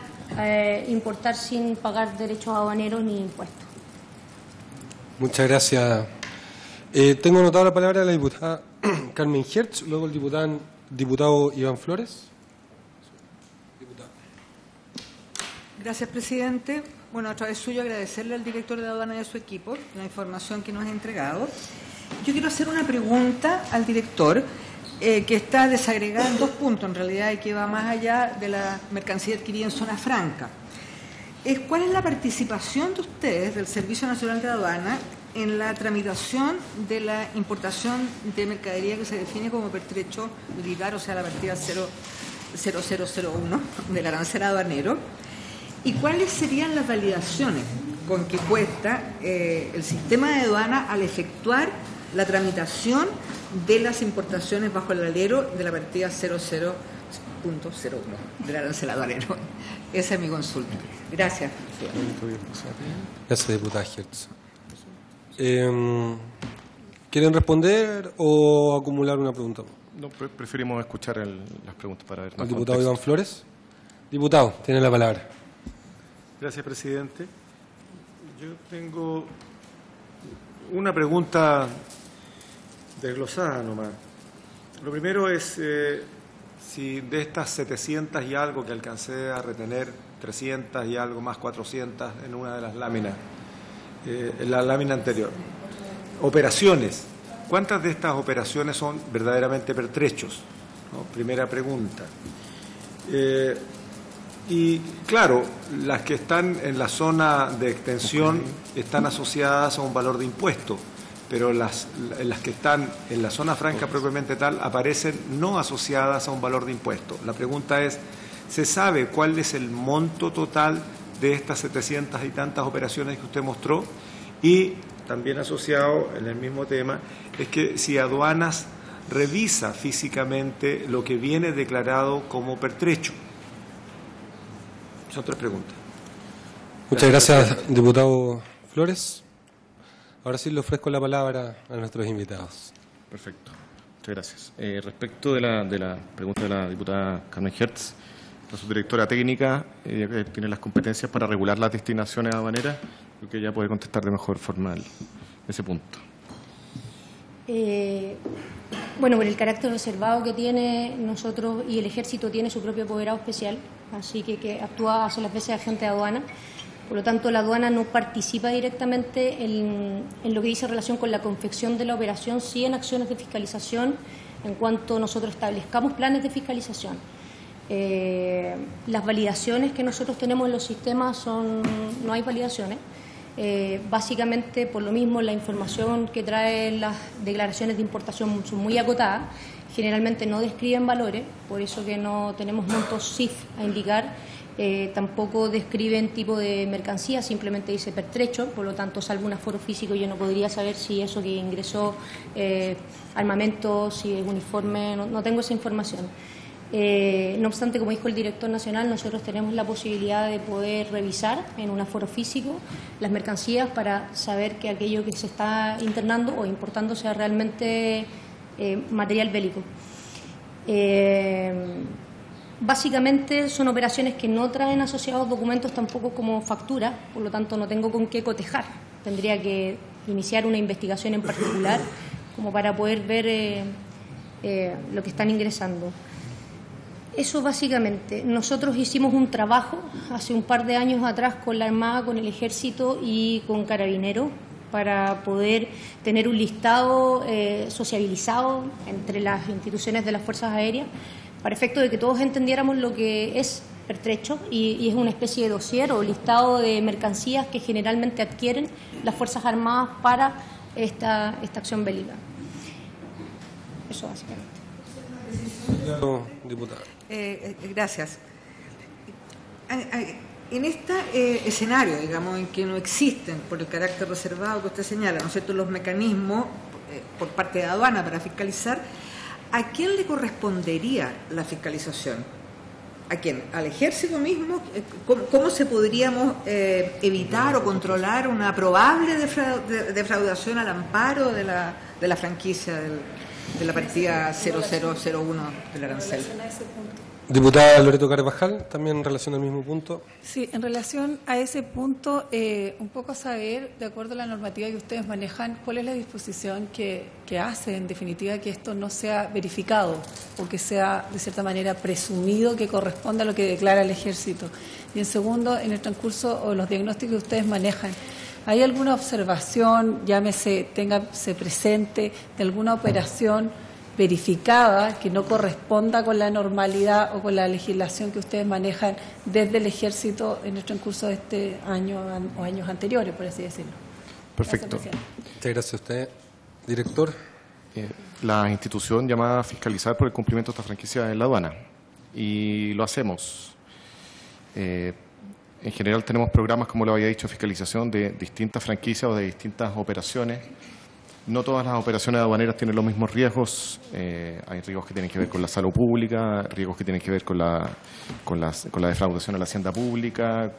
importar sin pagar derechos aduaneros ni impuestos. Muchas gracias. Tengo anotado la palabra de la diputada Carmen Hertz, luego el diputado Iván Flores. Gracias, presidente. Bueno, a través suyo agradecerle al director de aduana y a su equipo la información que nos ha entregado. Yo quiero hacer una pregunta al director que está desagregada en 2 puntos, en realidad, y que va más allá de la mercancía adquirida en zona franca. ¿Cuál es la participación de ustedes, del Servicio Nacional de Aduana, en la tramitación de la importación de mercadería que se define como pertrecho militar, o sea, la partida 0001 del arancel aduanero? ¿Y cuáles serían las validaciones con que cuesta el sistema de aduana al efectuar la tramitación de las importaciones bajo el alero de la partida 00.01 del arancel aduanero? Esa es mi consulta. Gracias. Gracias, diputada Hertz. ¿Quieren responder o acumular una pregunta? No, preferimos escuchar las preguntas para ver. ¿Al diputado Iván Flores? Diputado, tiene la palabra. Gracias, presidente. Yo tengo una pregunta desglosada nomás. Lo primero es si de estas 700 y algo que alcancé a retener, 300 y algo más 400 en una de las láminas, en la lámina anterior, operaciones. ¿Cuántas de estas operaciones son verdaderamente pertrechos? ¿No? Primera pregunta. Y claro, las que están en la zona de extensión están asociadas a un valor de impuesto, pero las que están en la zona franca propiamente tal aparecen no asociadas a un valor de impuesto. La pregunta es, ¿se sabe cuál es el monto total de estas 700 y tantas operaciones que usted mostró? Y también asociado en el mismo tema, es que si aduanas revisa físicamente lo que viene declarado como pertrecho. Son 3 preguntas. Muchas gracias, diputado Flores. Ahora sí le ofrezco la palabra a nuestros invitados. Perfecto. Muchas gracias. Respecto de la pregunta de la diputada Carmen Hertz, la subdirectora técnica tiene las competencias para regular las destinaciones aduaneras. Creo que ella puede contestar de mejor forma ese punto. Bueno, por el carácter reservado que tiene nosotros y el Ejército tiene su propio apoderado especial, así que actúa, hace las veces de agente de aduana. Por lo tanto, la aduana no participa directamente en lo que dice relación con la confección de la operación, sí en acciones de fiscalización en cuanto nosotros establezcamos planes de fiscalización. Las validaciones que nosotros tenemos en los sistemas no hay validaciones. Básicamente, por lo mismo, la información que traen las declaraciones de importación son muy acotadas, generalmente no describen valores, por eso que no tenemos montos CIF a indicar. Tampoco describen tipo de mercancía, simplemente dice pertrecho, por lo tanto, salvo un aforo físico, yo no podría saber si eso que ingresó armamento, si es uniforme, no tengo esa información. No obstante, como dijo el director nacional, nosotros tenemos la posibilidad de poder revisar en un aforo físico las mercancías para saber que aquello que se está internando o importando sea realmente material bélico. Básicamente son operaciones que no traen asociados documentos tampoco como factura, por lo tanto no tengo con qué cotejar. Tendría que iniciar una investigación en particular como para poder ver lo que están ingresando. Eso básicamente. Nosotros hicimos un trabajo hace un par de años atrás con la Armada, con el Ejército y con Carabineros para poder tener un listado sociabilizado entre las instituciones de las Fuerzas Aéreas, para efecto de que todos entendiéramos lo que es pertrecho y es una especie de dossier o listado de mercancías que generalmente adquieren las Fuerzas Armadas para esta acción bélica. Eso básicamente. Diputada. Gracias. En este escenario, digamos, en que no existen, por el carácter reservado que usted señala, ¿no es cierto?, los mecanismos por parte de aduana para fiscalizar, ¿a quién le correspondería la fiscalización? ¿A quién? ¿Al Ejército mismo? ¿Cómo se podríamos evitar o controlar una probable defraudación al amparo de la franquicia de la partida 0001 del arancel? Diputada Loreto Carvajal, también en relación al mismo punto. Sí, en relación a ese punto, un poco saber, de acuerdo a la normativa que ustedes manejan, cuál es la disposición que hace, en definitiva, que esto no sea verificado o que sea, de cierta manera, presumido que corresponda a lo que declara el Ejército. Y en segundo, en el transcurso o los diagnósticos que ustedes manejan, ¿hay alguna observación, llámese, téngase presente, de alguna operación verificada que no corresponda con la normalidad o con la legislación que ustedes manejan desde el Ejército en el transcurso de este año o años anteriores, por así decirlo? Perfecto. Muchas gracias a usted. Director. La institución llamada a fiscalizar por el cumplimiento de esta franquicia en la aduana. Y lo hacemos. En general tenemos programas, como lo había dicho, de fiscalización de distintas franquicias o de distintas operaciones. No todas las operaciones aduaneras tienen los mismos riesgos. Hay riesgos que tienen que ver con la salud pública, riesgos que tienen que ver con la defraudación a la hacienda pública,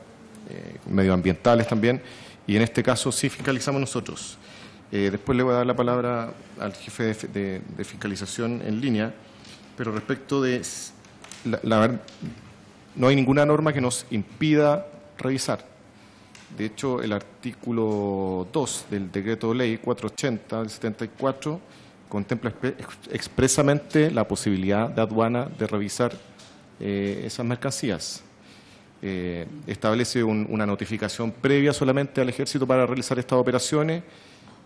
medioambientales también. Y en este caso sí fiscalizamos nosotros. Después le voy a dar la palabra al jefe de fiscalización en línea, pero respecto de... La verdad, no hay ninguna norma que nos impida revisar. De hecho, el artículo 2 del decreto ley 480 del 74 contempla expresamente la posibilidad de aduana de revisar esas mercancías. Establece una notificación previa solamente al Ejército para realizar estas operaciones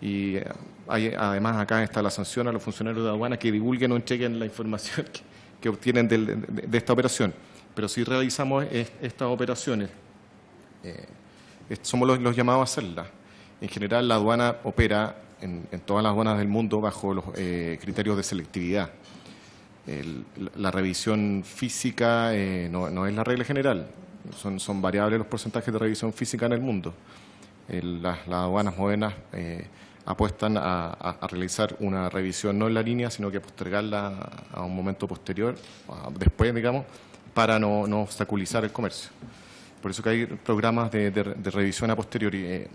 Y además acá está la sanción a los funcionarios de aduana que divulguen o entreguen la información que obtienen de esta operación. Pero si realizamos estas operaciones, somos los llamados a hacerlas. En general, la aduana opera en todas las aduanas del mundo bajo los criterios de selectividad. La revisión física no es la regla general, son variables los porcentajes de revisión física en el mundo. Las aduanas modernas apuestan a realizar una revisión no en la línea, sino que postergarla a un momento posterior, después, digamos, para no obstaculizar el comercio. Por eso que hay programas de revisión a posteriori.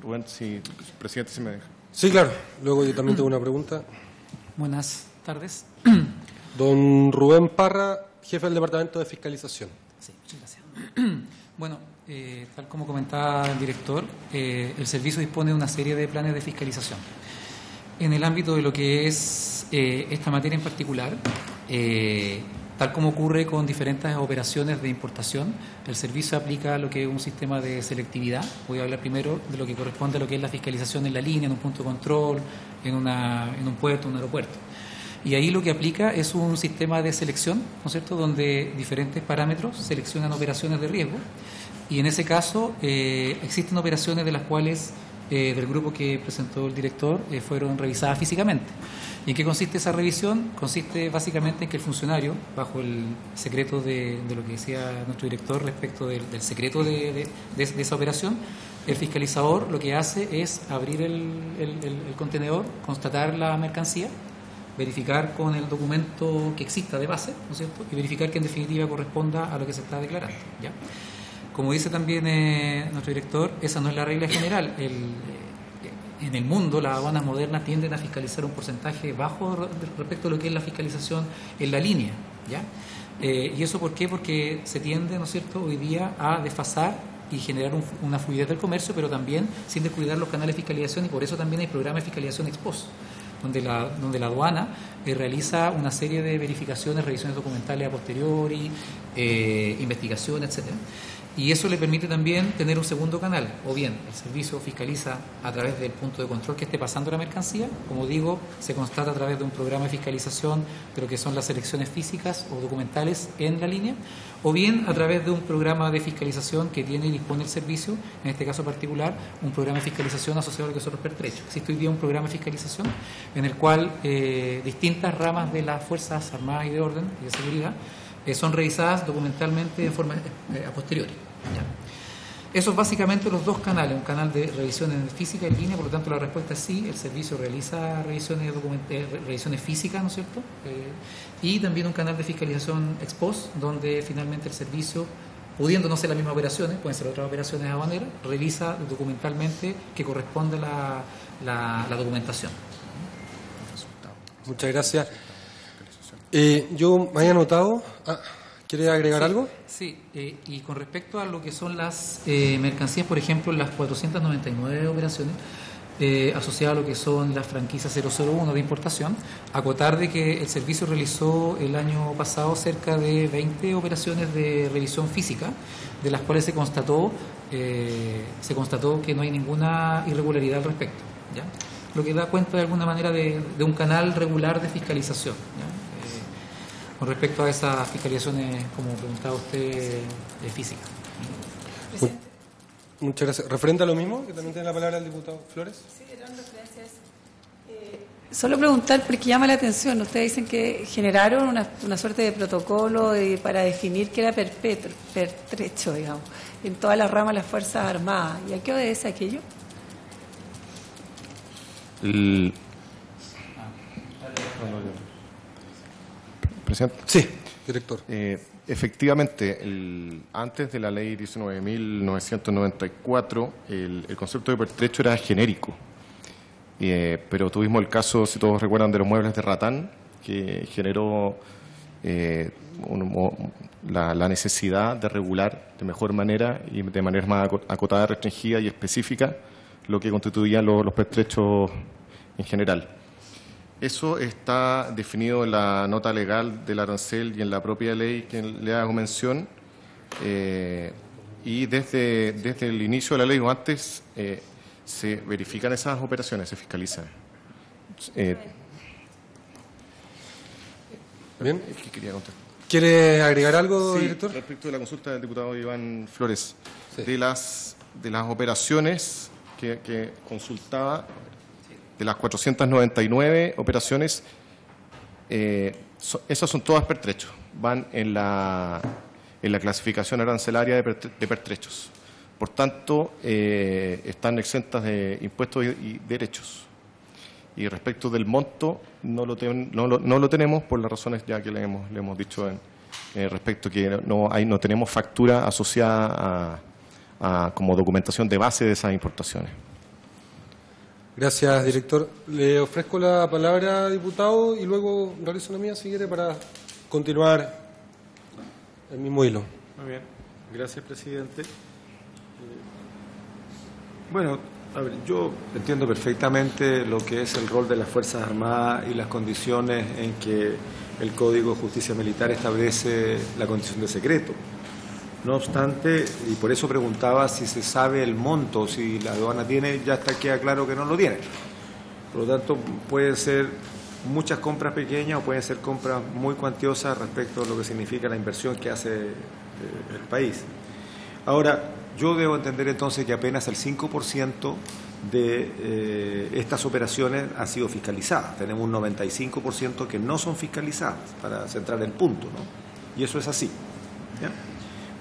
Rubén, si el presidente se me deja. Sí, claro. Luego yo también tengo una pregunta. Buenas tardes. Don Rubén Parra, jefe del Departamento de Fiscalización. Sí, muchas gracias. Bueno, tal como comentaba el director, el servicio dispone de una serie de planes de fiscalización. En el ámbito de lo que es esta materia en particular, tal como ocurre con diferentes operaciones de importación, el servicio aplica lo que es un sistema de selectividad. Voy a hablar primero de lo que corresponde a lo que es la fiscalización en la línea, en un punto de control, en un puerto, un aeropuerto. Y ahí lo que aplica es un sistema de selección, ¿no es cierto?, donde diferentes parámetros seleccionan operaciones de riesgo. Y en ese caso existen operaciones de las cuales del grupo que presentó el director fueron revisadas físicamente. ¿Y en qué consiste esa revisión? Consiste básicamente en que el funcionario, bajo el secreto de lo que decía nuestro director respecto del secreto de esa operación, el fiscalizador lo que hace es abrir el contenedor, constatar la mercancía, verificar con el documento que exista de base, ¿no es cierto?, y verificar que en definitiva corresponda a lo que se está declarando, ¿ya? Como dice también nuestro director, esa no es la regla general. En el mundo, las aduanas modernas tienden a fiscalizar un porcentaje bajo respecto a lo que es la fiscalización en la línea, ¿ya? ¿Y eso por qué? Porque se tiende, ¿no es cierto?, hoy día a desfasar y generar una fluidez del comercio, pero también sin descuidar los canales de fiscalización, y por eso también hay programas de fiscalización ex post, donde la aduana realiza una serie de verificaciones, revisiones documentales a posteriori, investigación, etcétera. Y eso le permite también tener un segundo canal, o bien el servicio fiscaliza a través del punto de control que esté pasando la mercancía, como digo, se constata a través de un programa de fiscalización de lo que son las selecciones físicas o documentales en la línea, o bien a través de un programa de fiscalización que tiene y dispone el servicio, en este caso particular, un programa de fiscalización asociado a lo que son los pertrechos. Existe hoy día un programa de fiscalización en el cual distintas ramas de las Fuerzas Armadas y de Orden y de Seguridad son revisadas documentalmente de forma a posteriori. ¿Ya? Esos básicamente los dos canales, un canal de revisión en física y en línea, por lo tanto la respuesta es sí, el servicio realiza revisiones físicas, ¿no es cierto? Y también un canal de fiscalización ex post, donde finalmente el servicio, pudiendo no ser las mismas operaciones, pueden ser otras operaciones aduaneras, revisa documentalmente que corresponde la documentación. Muchas gracias. Yo me había anotado. ¿Quiere agregar algo? Sí, y con respecto a lo que son las mercancías, por ejemplo, las 499 operaciones asociadas a lo que son las franquicias 001 de importación, acotar de que el servicio realizó el año pasado cerca de 20 operaciones de revisión física, de las cuales se constató que no hay ninguna irregularidad al respecto, ¿ya? Lo que da cuenta de alguna manera de un canal regular de fiscalización, ¿ya? Con respecto a esas fiscalizaciones, como preguntaba usted, físicas. Muchas gracias. ¿Referente a lo mismo, que también tiene la palabra el diputado Flores? Sí, gracias. Solo preguntar, porque llama la atención, ustedes dicen que generaron una suerte de protocolo para definir qué era pertrecho, digamos, en todas las ramas de las Fuerzas Armadas. ¿Y a qué obedece aquello? Presidente. Sí, director. Efectivamente, antes de la ley 19.994, el concepto de pertrecho era genérico, pero tuvimos el caso, si todos recuerdan, de los muebles de Ratán, que generó la necesidad de regular de mejor manera y de manera más acotada, restringida y específica lo que constituían los pertrechos en general. Eso está definido en la nota legal del arancel y en la propia ley que le hago mención. Y desde el inicio de la ley o antes se verifican esas operaciones, se fiscalizan. Bien. ¿Qué quería contestar? ¿Quiere agregar algo, Sí, director? respecto de la consulta del diputado Iván Flores, Sí. de las operaciones que consultaba, de las 499 operaciones, esas son todas pertrechos, van en la clasificación arancelaria de pertrechos. Por tanto, están exentas de impuestos y derechos. Y respecto del monto, no lo tenemos por las razones ya que le hemos dicho respecto que no tenemos factura asociada como documentación de base de esas importaciones. Gracias, director. Le ofrezco la palabra, diputado, y luego realizo la mía, si quiere, para continuar el mismo hilo. Muy bien, gracias, presidente. Bueno, a ver, yo entiendo perfectamente lo que es el rol de las Fuerzas Armadas y las condiciones en que el Código de Justicia Militar establece la condición de secreto. No obstante, y por eso preguntaba si se sabe el monto, si la aduana tiene, ya queda claro que no lo tiene. Por lo tanto, pueden ser muchas compras pequeñas o pueden ser compras muy cuantiosas respecto a lo que significa la inversión que hace el país. Ahora, yo debo entender entonces que apenas el 5% de estas operaciones han sido fiscalizadas. Tenemos un 95% que no son fiscalizadas, para centrar el punto, ¿no? Y eso es así, ¿ya?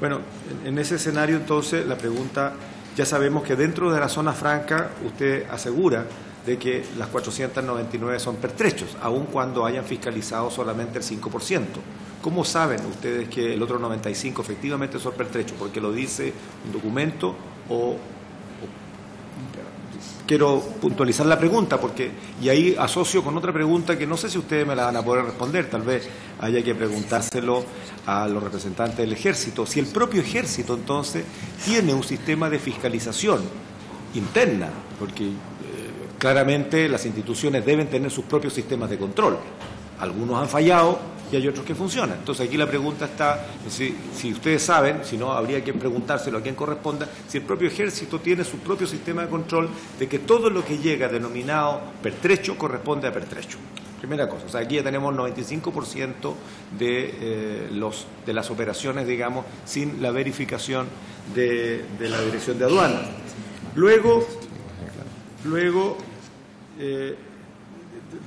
Bueno, en ese escenario entonces la pregunta, ya sabemos que dentro de la zona franca usted asegura de que las 499 son pertrechos, aun cuando hayan fiscalizado solamente el 5%. ¿Cómo saben ustedes que el otro 95% efectivamente son pertrechos? ¿Porque lo dice un documento o quiero puntualizar la pregunta, y ahí asocio con otra pregunta que no sé si ustedes me la van a poder responder, tal vez haya que preguntárselo a los representantes del Ejército. Si el propio Ejército entonces tiene un sistema de fiscalización interna, porque claramente las instituciones deben tener sus propios sistemas de control. Algunos han fallado y hay otros que funcionan. Entonces aquí la pregunta está, si ustedes saben, si no habría que preguntárselo a quien corresponda, si el propio Ejército tiene su propio sistema de control de que todo lo que llega denominado pertrecho corresponde a pertrecho. Primera cosa, o sea, aquí ya tenemos 95% de las operaciones, digamos, sin la verificación de la Dirección de Aduanas. Luego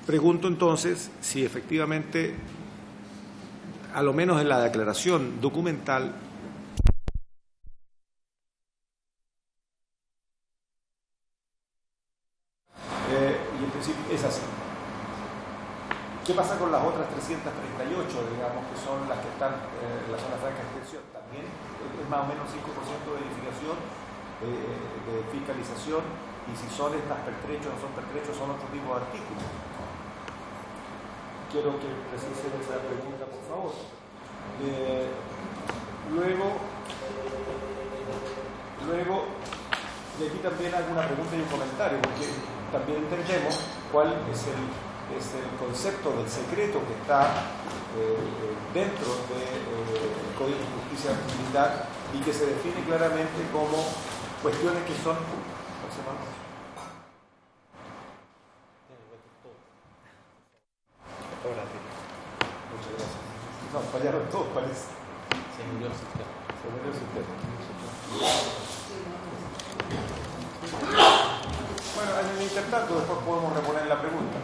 pregunto entonces si efectivamente, a lo menos en la declaración documental, y en principio es así. ¿Qué pasa con las otras 338, digamos, que son las que están en la zona franca de extensión? También es más o menos 5% de verificación, de fiscalización, y si son estas pertrechos o no son pertrechos, son otro tipo de artículos. Quiero que precisen esa pregunta, por favor. Luego, y aquí también hago una pregunta y un comentario, porque también entendemos cuál es el concepto del secreto que está dentro del Código de Justicia Militar y que se define claramente como cuestiones que son... Muchas gracias. No, fallaron todos, ¿cuál es? Se murió el sistema. Se murió el sistema. Bueno, en el intertanto después podemos reponer la pregunta.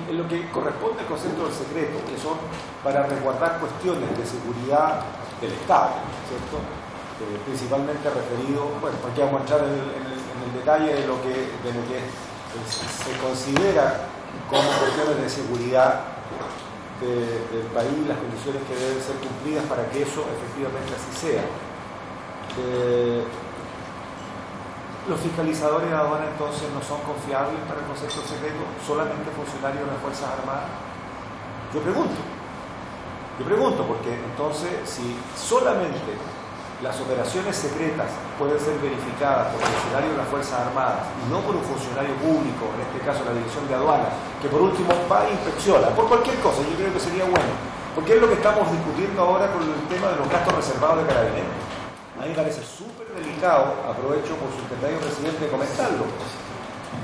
En lo que corresponde al concepto del secreto, que son para resguardar cuestiones de seguridad del Estado, ¿cierto? Principalmente referido, bueno, porque vamos a entrar en el detalle de lo que se considera como cuestiones de seguridad del país, las condiciones que deben ser cumplidas para que eso efectivamente así sea. Los fiscalizadores de aduana entonces no son confiables para el concepto secreto, solamente funcionarios de las Fuerzas Armadas. Yo pregunto porque entonces si solamente las operaciones secretas pueden ser verificadas por funcionarios de las Fuerzas Armadas y no por un funcionario público, en este caso la Dirección de Aduanas, que por último va e inspecciona, por cualquier cosa, yo creo que sería bueno, porque es lo que estamos discutiendo ahora con el tema de los gastos reservados de Carabineros. A mí me parece súper delicado, aprovecho por su intermedio, presidente, de comentarlo.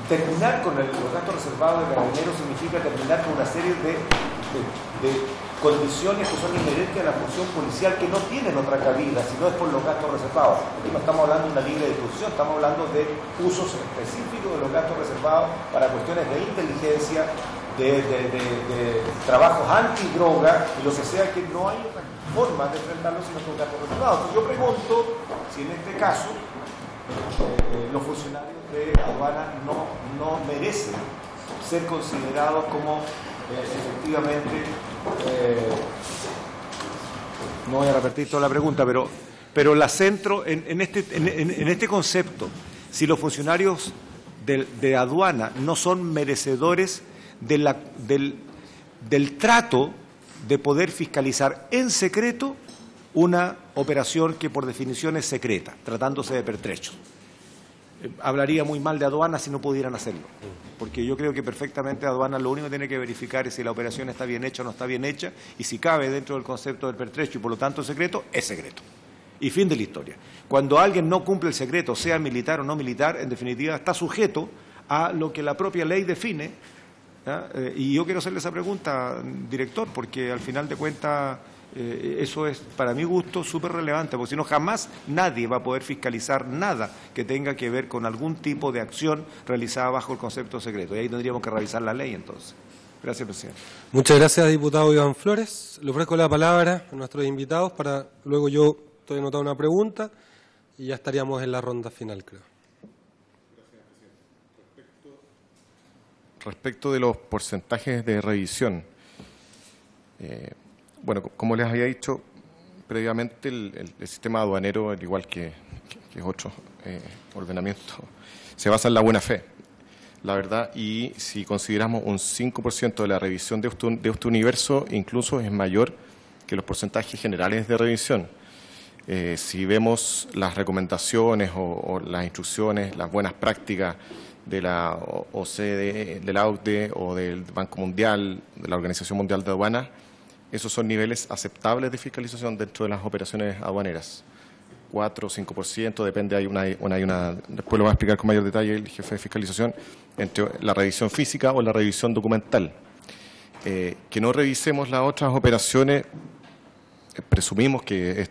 Terminar con los gastos reservados de Carabineros significa terminar con una serie de condiciones que son inherentes a la función policial que no tienen otra cabida, si no es por los gastos reservados. Aquí no estamos hablando de una libre disposición, estamos hablando de usos específicos de los gastos reservados para cuestiones de inteligencia, de trabajos antidroga y lo que sea, que no hay otra forma de enfrentarlo sino con gastos reservados. Entonces yo pregunto si en este caso los funcionarios de aduana no merecen ser considerados como efectivamente, no voy a repetir toda la pregunta, pero la centro en este concepto. Si los funcionarios de aduana no son merecedores del trato de poder fiscalizar en secreto una operación que por definición es secreta, tratándose de pertrechos. Hablaría muy mal de aduana si no pudieran hacerlo, porque yo creo que perfectamente aduana lo único que tiene que verificar es si la operación está bien hecha o no está bien hecha, y si cabe dentro del concepto del pertrecho y por lo tanto secreto, es secreto. Y fin de la historia. Cuando alguien no cumple el secreto, sea militar o no militar, en definitiva está sujeto a lo que la propia ley define. Y yo quiero hacerle esa pregunta, director, porque al final de cuentas eso es, para mi gusto, súper relevante, porque si no, jamás nadie va a poder fiscalizar nada que tenga que ver con algún tipo de acción realizada bajo el concepto secreto. Y ahí tendríamos que revisar la ley, entonces. Gracias, presidente. Muchas gracias, diputado Iván Flores. Le ofrezco la palabra a nuestros invitados para luego yo estoy anotando una pregunta y ya estaríamos en la ronda final, creo. Respecto de los porcentajes de revisión, bueno, como les había dicho previamente, el sistema aduanero, al igual que otros ordenamientos, se basa en la buena fe, la verdad, y si consideramos un 5% de la revisión de este universo, incluso es mayor que los porcentajes generales de revisión. Si vemos las recomendaciones o las instrucciones, las buenas prácticas de la OCDE, de la OCDE o del Banco Mundial, de la Organización Mundial de Aduanas, esos son niveles aceptables de fiscalización dentro de las operaciones aduaneras. 4 o 5%, depende, hay una, después lo va a explicar con mayor detalle el jefe de fiscalización, entre la revisión física o la revisión documental. Que no revisemos las otras operaciones, presumimos que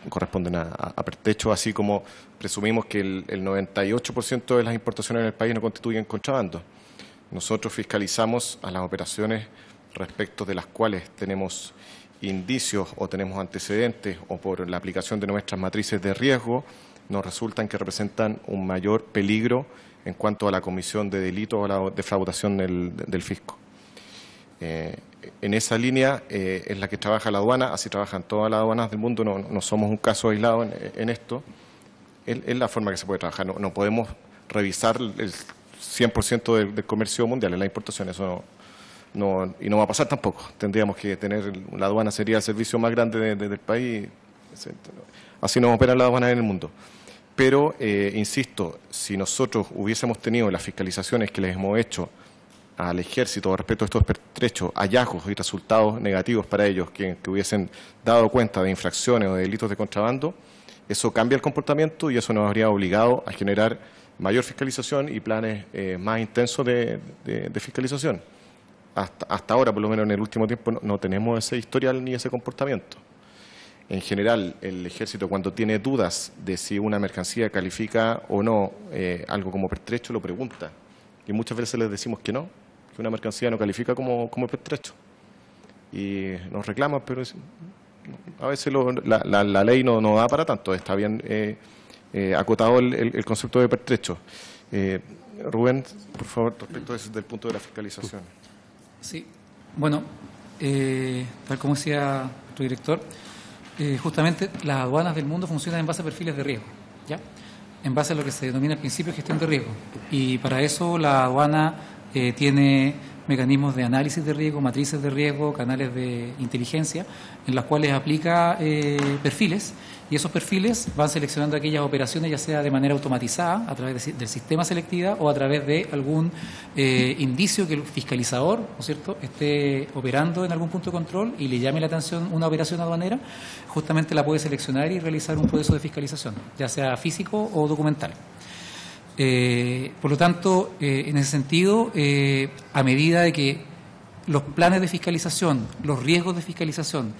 corresponden a pertrecho, así como presumimos que el 98% de las importaciones en el país no constituyen contrabando. Nosotros fiscalizamos a las operaciones respecto de las cuales tenemos indicios o tenemos antecedentes o por la aplicación de nuestras matrices de riesgo nos resultan que representan un mayor peligro en cuanto a la comisión de delitos o la defraudación del fisco. En esa línea es la que trabaja la aduana, así trabajan todas las aduanas del mundo, no somos un caso aislado en esto. Es la forma que se puede trabajar, no podemos revisar el 100% del comercio mundial en la importación, eso y no va a pasar tampoco. Tendríamos que tener, la aduana sería el servicio más grande del país, así no opera la aduana en el mundo. Pero, insisto, si nosotros hubiésemos tenido las fiscalizaciones que les hemos hecho al ejército respecto a estos pertrechos, hallazgos y resultados negativos para ellos que hubiesen dado cuenta de infracciones o de delitos de contrabando, eso cambia el comportamiento y eso nos habría obligado a generar mayor fiscalización y planes más intensos de fiscalización. Hasta ahora, por lo menos en el último tiempo, no tenemos ese historial ni ese comportamiento. En general, el ejército, cuando tiene dudas de si una mercancía califica o no algo como pertrecho, lo pregunta. Y muchas veces les decimos que no, que una mercancía no califica como pertrecho. Y nos reclaman, pero a veces la ley no da para tanto. Está bien acotado el concepto de pertrecho. Rubén, por favor, respecto desde el punto de la fiscalización. Sí, bueno, tal como decía nuestro director, justamente las aduanas del mundo funcionan en base a perfiles de riesgo, ¿ya? En base a lo que se denomina el principio de gestión de riesgo. Y para eso la aduana tiene mecanismos de análisis de riesgo, matrices de riesgo, canales de inteligencia, en las cuales aplica perfiles, y esos perfiles van seleccionando aquellas operaciones, ya sea de manera automatizada, a través del sistema selectividad o a través de algún indicio que el fiscalizador, ¿no es cierto?, esté operando en algún punto de control y le llame la atención una operación aduanera, justamente la puede seleccionar y realizar un proceso de fiscalización, ya sea físico o documental. Por lo tanto, en ese sentido, a medida de que los planes de fiscalización, los riesgos de fiscalización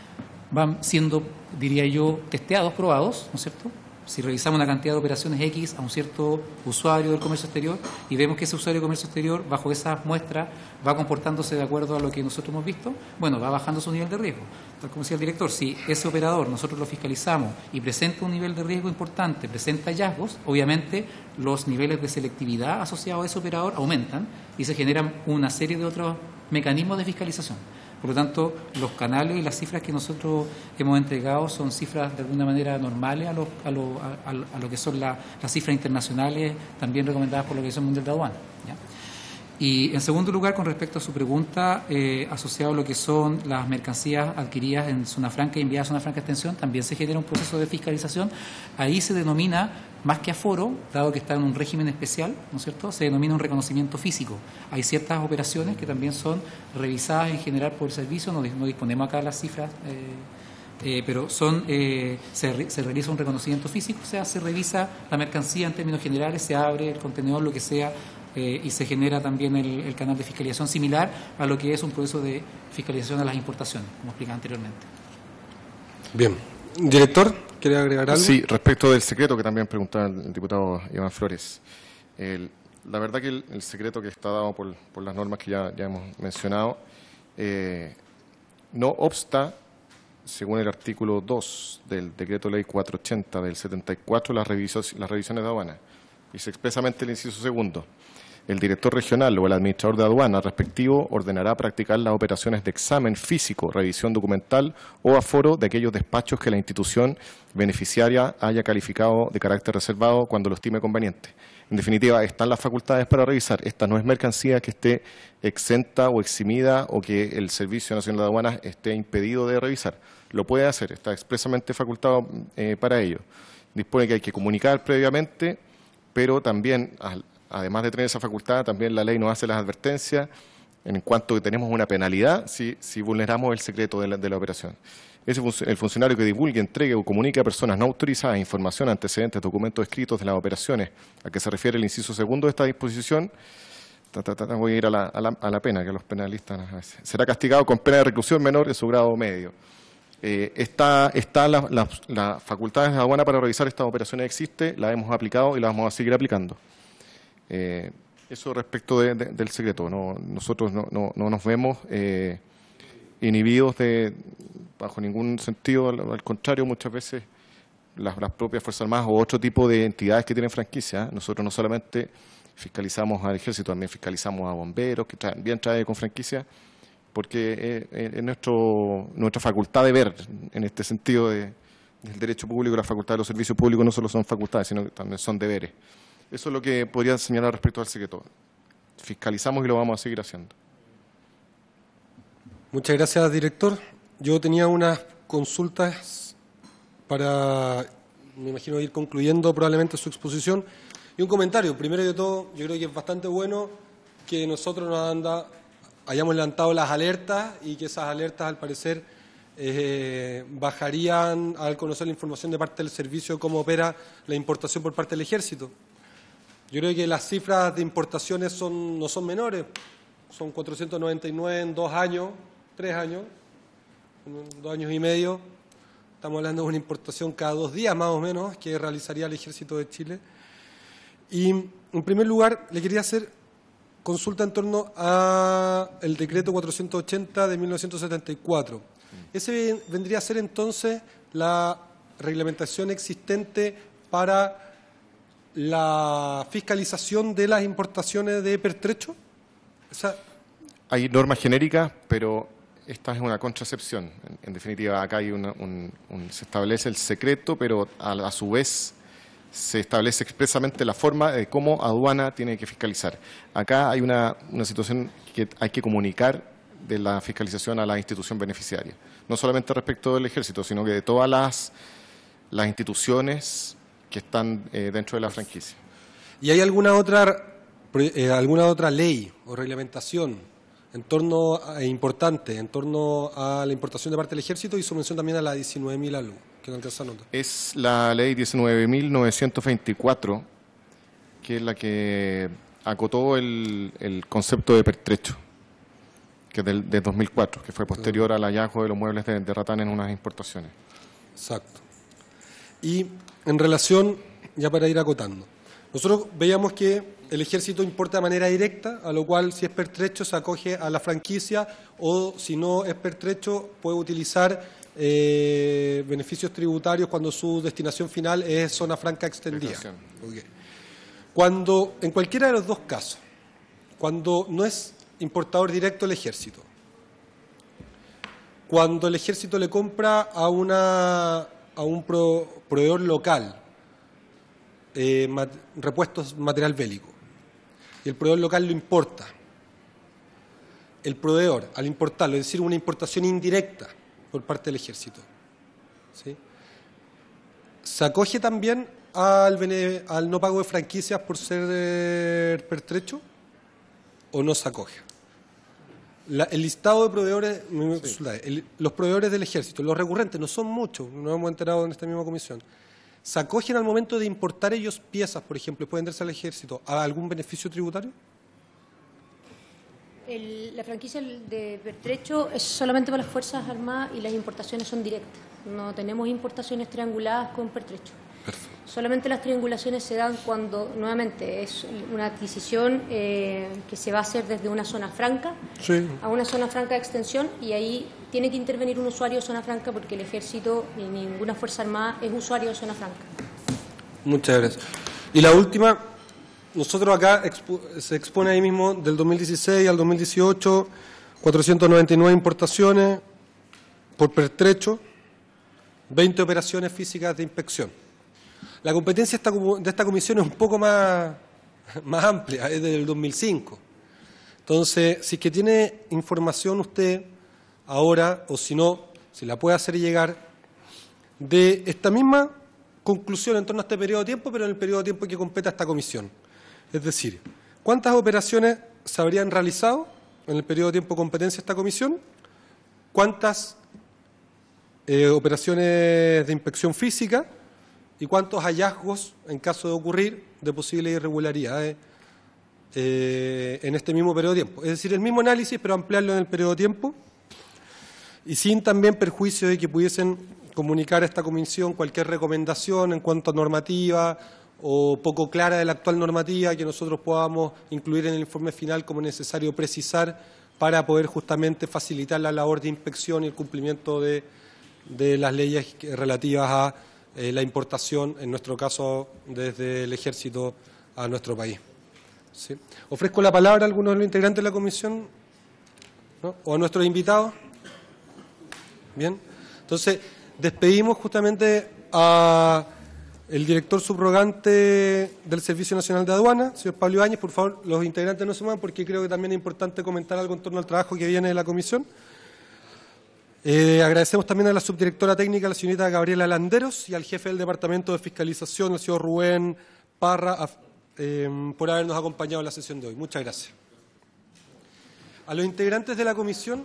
van siendo, diría yo, testeados, probados, ¿no es cierto? Si revisamos una cantidad de operaciones X a un cierto usuario del comercio exterior y vemos que ese usuario de comercio exterior, bajo esas muestras, va comportándose de acuerdo a lo que nosotros hemos visto, bueno, va bajando su nivel de riesgo. Tal como decía el director, si ese operador nosotros lo fiscalizamos y presenta un nivel de riesgo importante, presenta hallazgos, obviamente los niveles de selectividad asociados a ese operador aumentan y se generan una serie de otros mecanismos de fiscalización. Por lo tanto, los canales y las cifras que nosotros hemos entregado son cifras de alguna manera normales a lo que son las cifras internacionales, también recomendadas por la Organización Mundial de Aduanas, ¿ya? Y en segundo lugar, con respecto a su pregunta, asociado a lo que son las mercancías adquiridas en zona franca y enviadas a zona franca de extensión, también se genera un proceso de fiscalización. Ahí se denomina, más que aforo, dado que está en un régimen especial, ¿no es cierto?, se denomina un reconocimiento físico. Hay ciertas operaciones que también son revisadas en general por el servicio, no disponemos acá las cifras, pero se realiza un reconocimiento físico, o sea, se revisa la mercancía en términos generales, se abre el contenedor, lo que sea, y se genera también el canal de fiscalización similar a lo que es un proceso de fiscalización a las importaciones, como explicaba anteriormente. Bien. Director, ¿quiere agregar algo? Sí, respecto del secreto que también preguntaba el diputado Iván Flores. La verdad que el secreto que está dado por las normas que ya hemos mencionado no obsta, según el artículo 2 del Decreto Ley 480 del 74, las revisiones de aduana. Dice expresamente el inciso segundo: el director regional o el administrador de aduana respectivo ordenará practicar las operaciones de examen físico, revisión documental o aforo de aquellos despachos que la institución beneficiaria haya calificado de carácter reservado cuando lo estime conveniente. En definitiva, están las facultades para revisar. Esta no es mercancía que esté exenta o eximida o que el Servicio Nacional de Aduanas esté impedido de revisar. Lo puede hacer, está expresamente facultado para ello. Dispone que hay que comunicar previamente, pero también, además de tener esa facultad, también la ley nos hace las advertencias en cuanto que tenemos una penalidad si vulneramos el secreto de la operación. El funcionario que divulgue, entregue o comunique a personas no autorizadas información, antecedentes, documentos escritos de las operaciones a que se refiere el inciso segundo de esta disposición, voy a ir a la pena, que los penalistas a veces, será castigado con pena de reclusión menor en su grado medio. Las facultades de aduana para revisar estas operaciones existe, la hemos aplicado y la vamos a seguir aplicando. Eso respecto del secreto. Nosotros no nos vemos inhibidos bajo ningún sentido, al contrario, muchas veces las propias Fuerzas Armadas o otro tipo de entidades que tienen franquicia, nosotros no solamente fiscalizamos al Ejército, también fiscalizamos a bomberos, que también trae con franquicia, porque es nuestra facultad de ver, en este sentido del derecho público, la facultad de los servicios públicos no solo son facultades, sino que también son deberes. Eso es lo que podría señalar respecto al secreto. Fiscalizamos y lo vamos a seguir haciendo. Muchas gracias, director. Yo tenía unas consultas para, me imagino, ir concluyendo probablemente su exposición. Y un comentario. Primero de todo, yo creo que es bastante bueno que nosotros hayamos levantado las alertas y que esas alertas, al parecer, bajarían al conocer la información de parte del servicio cómo opera la importación por parte del Ejército. Yo creo que las cifras de importaciones no son menores. Son 499 en 2 años, 3 años, 2 años y medio. Estamos hablando de una importación cada 2 días más o menos que realizaría el Ejército de Chile. Y en primer lugar le quería hacer consulta en torno al decreto 480 de 1974. Ese vendría a ser entonces la reglamentación existente para la fiscalización de las importaciones de pertrecho. Hay normas genéricas, pero esta es una contraexcepción. En definitiva, acá hay se establece el secreto, pero a su vez se establece expresamente la forma de cómo aduana tiene que fiscalizar. Acá hay una situación que hay que comunicar de la fiscalización a la institución beneficiaria, no solamente respecto del Ejército, sino que de todas las instituciones que están dentro de la franquicia. ¿Y hay alguna otra ley o reglamentación en torno importante en torno a la importación de parte del Ejército? Hizo mención también a la 19.000 algo, que no alcanza a notar. Es la ley 19.924, que es la que acotó el concepto de pertrecho, que es de 2004, que fue posterior al hallazgo de los muebles de ratán en unas importaciones. Exacto. Y en relación, ya para ir acotando, nosotros veíamos que el Ejército importa de manera directa, a lo cual si es pertrecho se acoge a la franquicia, o si no es pertrecho puede utilizar beneficios tributarios cuando su destinación final es zona franca extendida. Okay. Cuando, en cualquiera de los dos casos, cuando no es importador directo el Ejército, cuando el Ejército le compra a un proveedor local repuestos material bélico, y el proveedor local lo importa, el proveedor, al importarlo, es decir, una importación indirecta por parte del Ejército, ¿sí?, ¿se acoge también al no pago de franquicias por ser pertrecho o no se acoge? El listado de proveedores, sí, los proveedores del Ejército, los recurrentes, no son muchos, nos hemos enterado en esta misma comisión, ¿se acogen al momento de importar ellos piezas, por ejemplo, y pueden darse al Ejército a algún beneficio tributario? La franquicia de pertrecho es solamente para las Fuerzas Armadas y las importaciones son directas. No tenemos importaciones trianguladas con pertrecho. Perfecto. Solamente las triangulaciones se dan cuando, nuevamente, es una adquisición que se va a hacer desde una zona franca, sí, a una zona franca de extensión, y ahí tiene que intervenir un usuario de zona franca porque el Ejército ni ninguna Fuerza Armada es usuario de zona franca. Muchas gracias. Y la última, nosotros acá se expone ahí mismo del 2016 al 2018, 499 importaciones por pertrecho, 20 operaciones físicas de inspección. La competencia de esta comisión es un poco más amplia, es del 2005. Entonces, si es que tiene información usted ahora, o si no, si la puede hacer llegar, de esta misma conclusión en torno a este periodo de tiempo, pero en el periodo de tiempo que compete a esta comisión. Es decir, ¿cuántas operaciones se habrían realizado en el periodo de tiempo de competencia de esta comisión? ¿Cuántas operaciones de inspección física? ¿Y cuántos hallazgos, en caso de ocurrir, de posibles irregularidades en este mismo periodo de tiempo? Es decir, el mismo análisis, pero ampliarlo en el periodo de tiempo, y sin también perjuicio de que pudiesen comunicar a esta comisión cualquier recomendación en cuanto a normativa o poco clara de la actual normativa que nosotros podamos incluir en el informe final como necesario precisar para poder justamente facilitar la labor de inspección y el cumplimiento de las leyes relativas a la importación, en nuestro caso, desde el Ejército a nuestro país. ¿Sí? Ofrezco la palabra a alguno de los integrantes de la comisión, ¿no?, o a nuestros invitados. Bien, entonces despedimos justamente a el director subrogante del Servicio Nacional de Aduana, señor Pablo Ibáñez. Por favor, los integrantes no se muevan porque creo que también es importante comentar algo en torno al trabajo que viene de la comisión. Agradecemos también a la subdirectora técnica, la señorita Gabriela Landeros, y al jefe del Departamento de Fiscalización, el señor Rubén Parra, por habernos acompañado en la sesión de hoy. Muchas gracias. A los integrantes de la comisión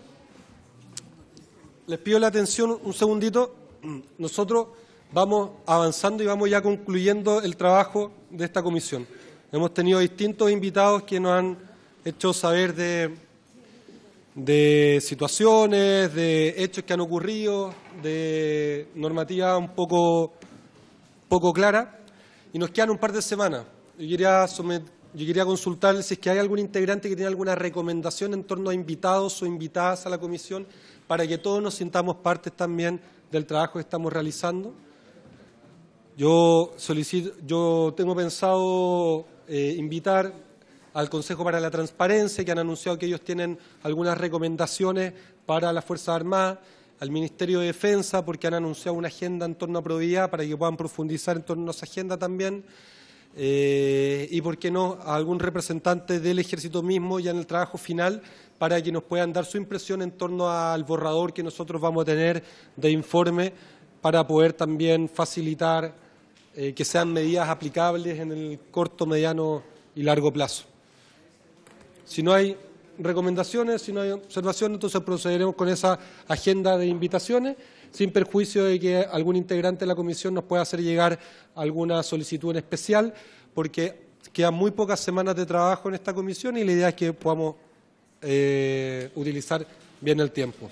les pido la atención un segundito. Nosotros vamos avanzando y vamos ya concluyendo el trabajo de esta comisión. Hemos tenido distintos invitados que nos han hecho saber de situaciones, de hechos que han ocurrido, de normativa un poco clara, y nos quedan un par de semanas. Yo quería consultarles si es que hay algún integrante que tiene alguna recomendación en torno a invitados o invitadas a la comisión para que todos nos sintamos partes también del trabajo que estamos realizando. Yo tengo pensado invitar al Consejo para la Transparencia, que han anunciado que ellos tienen algunas recomendaciones para las Fuerzas Armadas. al Ministerio de Defensa, porque han anunciado una agenda en torno a probidad para que puedan profundizar en torno a esa agenda también, y por qué no a algún representante del Ejército mismo ya en el trabajo final para que nos puedan dar su impresión en torno al borrador que nosotros vamos a tener de informe para poder también facilitar que sean medidas aplicables en el corto, mediano y largo plazo. Si no hay recomendaciones, si no hay observaciones, entonces procederemos con esa agenda de invitaciones, sin perjuicio de que algún integrante de la comisión nos pueda hacer llegar alguna solicitud en especial, porque quedan muy pocas semanas de trabajo en esta comisión y la idea es que podamos utilizar bien el tiempo.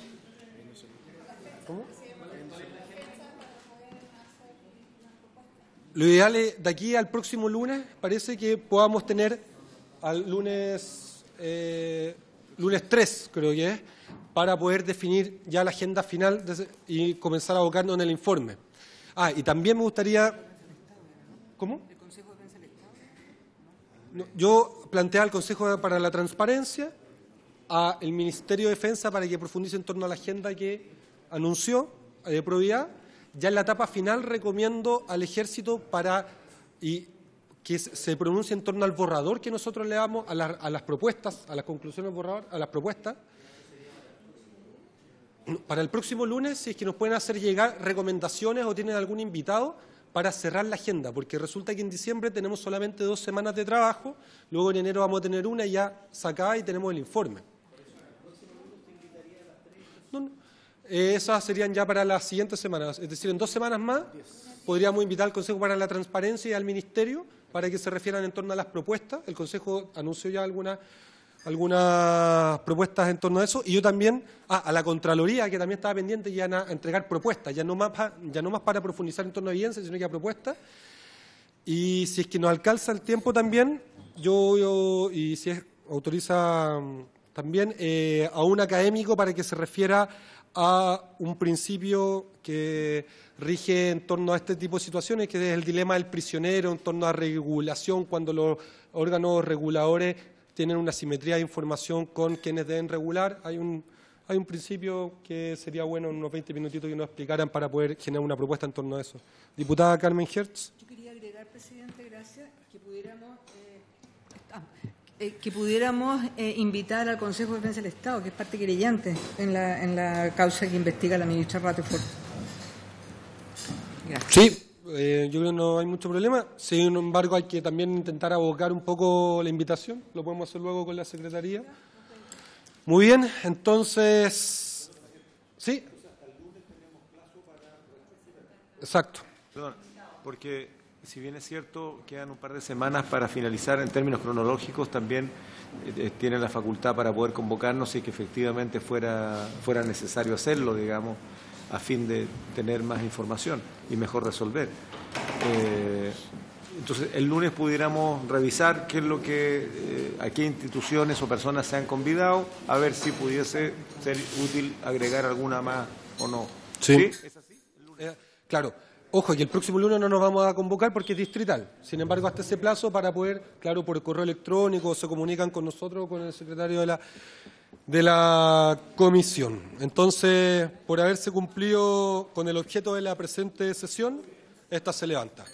¿Cómo? Lo ideal es, de aquí al próximo lunes, parece que podamos tener al lunes 3, creo que es, para poder definir ya la agenda final y comenzar a abocarnos en el informe. Y también me gustaría... ¿Cómo? ¿El Consejo de Defensa del Estado? No, yo planteé al Consejo para la Transparencia, al Ministerio de Defensa para que profundice en torno a la agenda que anunció de probidad. Ya en la etapa final recomiendo al Ejército que se pronuncie en torno al borrador que nosotros le damos a las propuestas, a las conclusiones del borrador, a las propuestas. Para el próximo lunes, si es que nos pueden hacer llegar recomendaciones o tienen algún invitado para cerrar la agenda, porque resulta que en diciembre tenemos solamente 2 semanas de trabajo, luego en enero vamos a tener una ya sacada y tenemos el informe. Esas serían ya para las siguientes semanas, es decir, en 2 semanas más podríamos invitar al Consejo para la Transparencia y al Ministerio para que se refieran en torno a las propuestas. El Consejo anunció ya algunas propuestas en torno a eso, y yo también a la Contraloría, que también estaba pendiente ya a entregar propuestas, ya no más para profundizar en torno a evidencia, sino que a propuestas. Y si es que nos alcanza el tiempo también, y si autoriza también a un académico para que se refiera a un principio que rige en torno a este tipo de situaciones, que es el dilema del prisionero en torno a regulación, cuando los órganos reguladores tienen una simetría de información con quienes deben regular. Hay un principio que sería bueno en unos 20 minutitos que nos explicaran para poder generar una propuesta en torno a eso. Diputada Carmen Hertz. Yo quería agregar, presidente, gracias, que pudiéramos invitar al Consejo de Defensa del Estado, que es parte querellante en la causa que investiga la ministra Rutherford. Gracias. Sí, yo creo que no hay mucho problema. Sin embargo, hay que también intentar abocar un poco la invitación. Lo podemos hacer luego con la Secretaría. Muy bien, entonces... ¿Sí? Exacto. Perdón, porque si bien es cierto, quedan un par de semanas para finalizar en términos cronológicos, también tienen la facultad para poder convocarnos si es que efectivamente fuera necesario hacerlo, digamos, a fin de tener más información y mejor resolver. Entonces, el lunes pudiéramos revisar qué es lo que, a qué instituciones o personas se han convidado, a ver si pudiese ser útil agregar alguna más o no. Sí. ¿Sí? ¿Es así? Claro. Ojo, que el próximo lunes no nos vamos a convocar porque es distrital. Sin embargo, hasta ese plazo para poder, claro, por correo electrónico, se comunican con nosotros, con el secretario de la comisión. Entonces, por haberse cumplido con el objeto de la presente sesión, esta se levanta.